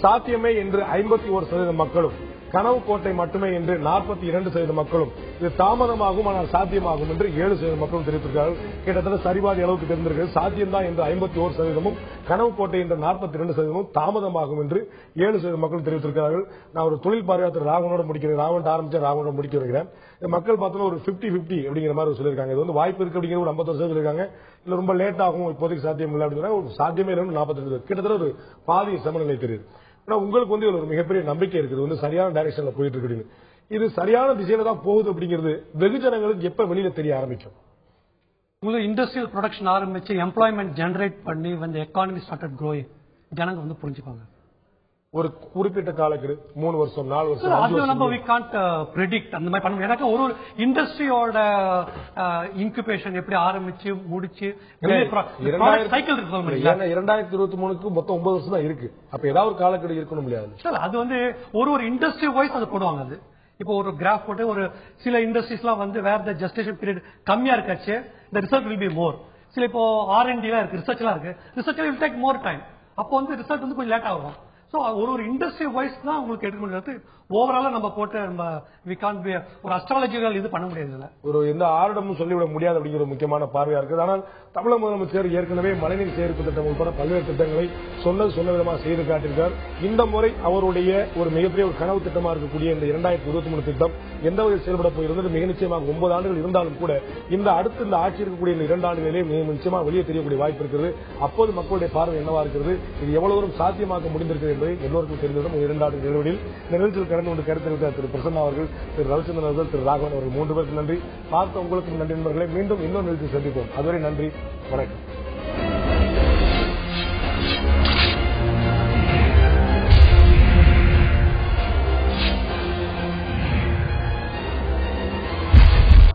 சாத்தியமே என்று 51% மக்களும், கனவு கோட்டை மட்டுமே என்று 42% மக்களும், இது தாமதமாகும் ஆனால் சாத்தியமாகும் என்று 7% மக்களும் தெரிவித்திருக்கிறார்கள். கிட்டத்தட்ட சரிபாதி அளவுக்கு தெரிந்திருக்கிறது. சாத்தியம்தான் என்று 51%, கனவு கோட்டை என்ற 42%, தாமதமாகும் என்று 7% மக்கள் தெரிவித்திருக்கிறார்கள். நான் ஒரு தொழில் பார்வையாளர் ராவனோட முடிக்கிறேன், ராவன் ஆரம்பிச்சேன், ராவனோட முடிக்க வைக்கிறேன். மக்கள் பார்த்தோன்னா ஒரு 50-50 அப்படிங்கிற மாதிரி சொல்லியிருக்காங்க. இது வந்து வாய்ப்பு இருக்கு அப்படிங்கிற ஒரு 50% சொல்லியிருக்காங்க. இல்ல ரொம்ப லேட் ஆகும், இப்போதைக்கு சாத்தியம் இல்லை அப்படின்னா ஒரு சாத்தியமே இல்லை 42%, கிட்டத்தட்ட ஒரு பாதி சமநிலை தெரியுது. ஆனா உங்களுக்கு வந்து ஒரு மிகப்பெரிய நம்பிக்கை இருக்குது, வந்து சரியான டைரக்ஷன்ல போயிட்டு இருக்கு. இது சரியான திசையில தான் போகுது அப்படிங்கிறது வெகுஜனங்களுக்கு எப்ப வெளியில தெரிய ஆரம்பிக்கும்? உங்களுக்கு இண்டஸ்ட்ரியல் ப்ரொடக்ஷன் ஆரம்பிச்சு எம்ப்ளாய்மெண்ட் ஜெனரேட் பண்ணி வந்து எக்கானமி ஸ்டார்டட் க்ரோயிங், ஜனங்க வந்து புரிஞ்சுப்பாங்க. ஒரு குறிப்பிட்ட காலக்கெடு 3 வருஷம் 4 வருஷம் அது நம்ம we can't predict அந்த மாதிரி பண்ண. எனக்கு ஒரு இண்டஸ்ட்ரியோட இன்குபேஷன் எப்படி ஆரம்பிச்சு முடிச்சு சைக்கிள் இருக்கு. 2023க்கு மொத்தம் 9 வருஷம் தான் இருக்கு. அப்ப ஏதாவது ஒரு காலக்கெடு இருக்கணும் இல்லையா? அது வந்து ஒரு இண்டஸ்ட்ரி வைஸ் அது போடுவாங்க. அது இப்போ ஒரு கிராஃப் போட்டு ஒரு சில இண்டஸ்ட்ரீஸ்லாம் வந்து வேற த ஜஸ்டிஷன் பீரியட் கம்மியா இருக்காச்சு the result will be more. சில இப்போ R&D எல்லாம் இருக்கு, ரிசர்ச் எல்லாம் இருக்கு, research will take more time. அப்போ வந்து ரிசல்ட் வந்து கொஞ்சம் லேட் ஆகும். சோ ஒரு இண்டஸ்ட்ரி வைஸ் தான் உங்களுக்கு எடுக்க முடியாது. ஓவராலா நம்ம போட்டு நம்ம we can't be ஒரு அஸ்ட்ராலஜிக்கல் இது பண்ண முடியாது. ஒரு எந்த ஆரிடமும் சொல்லிவிட முடியாது அப்படிங்கிற முக்கியமான பார்வையா இருக்குது. ஆனால் தமிழக முதலமைச்சர் ஏற்கனவே மழைநீர் சேகரிப்பு திட்டம் உட்பட பல்வேறு திட்டங்களை சொன்ன விதமாக செய்து காட்டியிருக்கார். இந்த முறை அவருடைய ஒரு மிகப்பெரிய ஒரு கனவு திட்டமா இருக்கக்கூடிய இந்த 2023 திட்டம் எந்த வகையில் செயல்பட போகிறது மிக நிச்சயமாக 9 ஆண்டுகள் இருந்தாலும் கூட இந்த அடுத்து இந்த ஆட்சி இருக்கக்கூடிய இந்த 2 ஆண்டுகளிலே மிக நிச்சயமாக வெளியே தெரியக்கூடிய வாய்ப்பு இருக்கிறது. அப்போது மக்களுடைய பார்வை என்னவா இருக்கிறது, இது எவ்வளவு தூரம் சாத்தியமாக்க முடிந்திருக்கிறது என்பதை எல்லோருக்கும் தெரிந்ததும் 2 ஆண்டு நிகழ்வில் இந்த நிகழ்ச்சியில் கடந்து கொண்டு கருத்தளித்த திரு பிரசன்னா அவர்கள், திரு ரவிச்சந்திரன் அவர்கள், திரு ராகவன் அவர்கள் 3 பேருக்கு நன்றி. பார்த்த உங்களுக்கும் நன்றி நண்பர்களே. மீண்டும் இன்னொரு நிகழ்ச்சியை சந்திப்போம். அதுவரை நன்றி, வணக்கம்.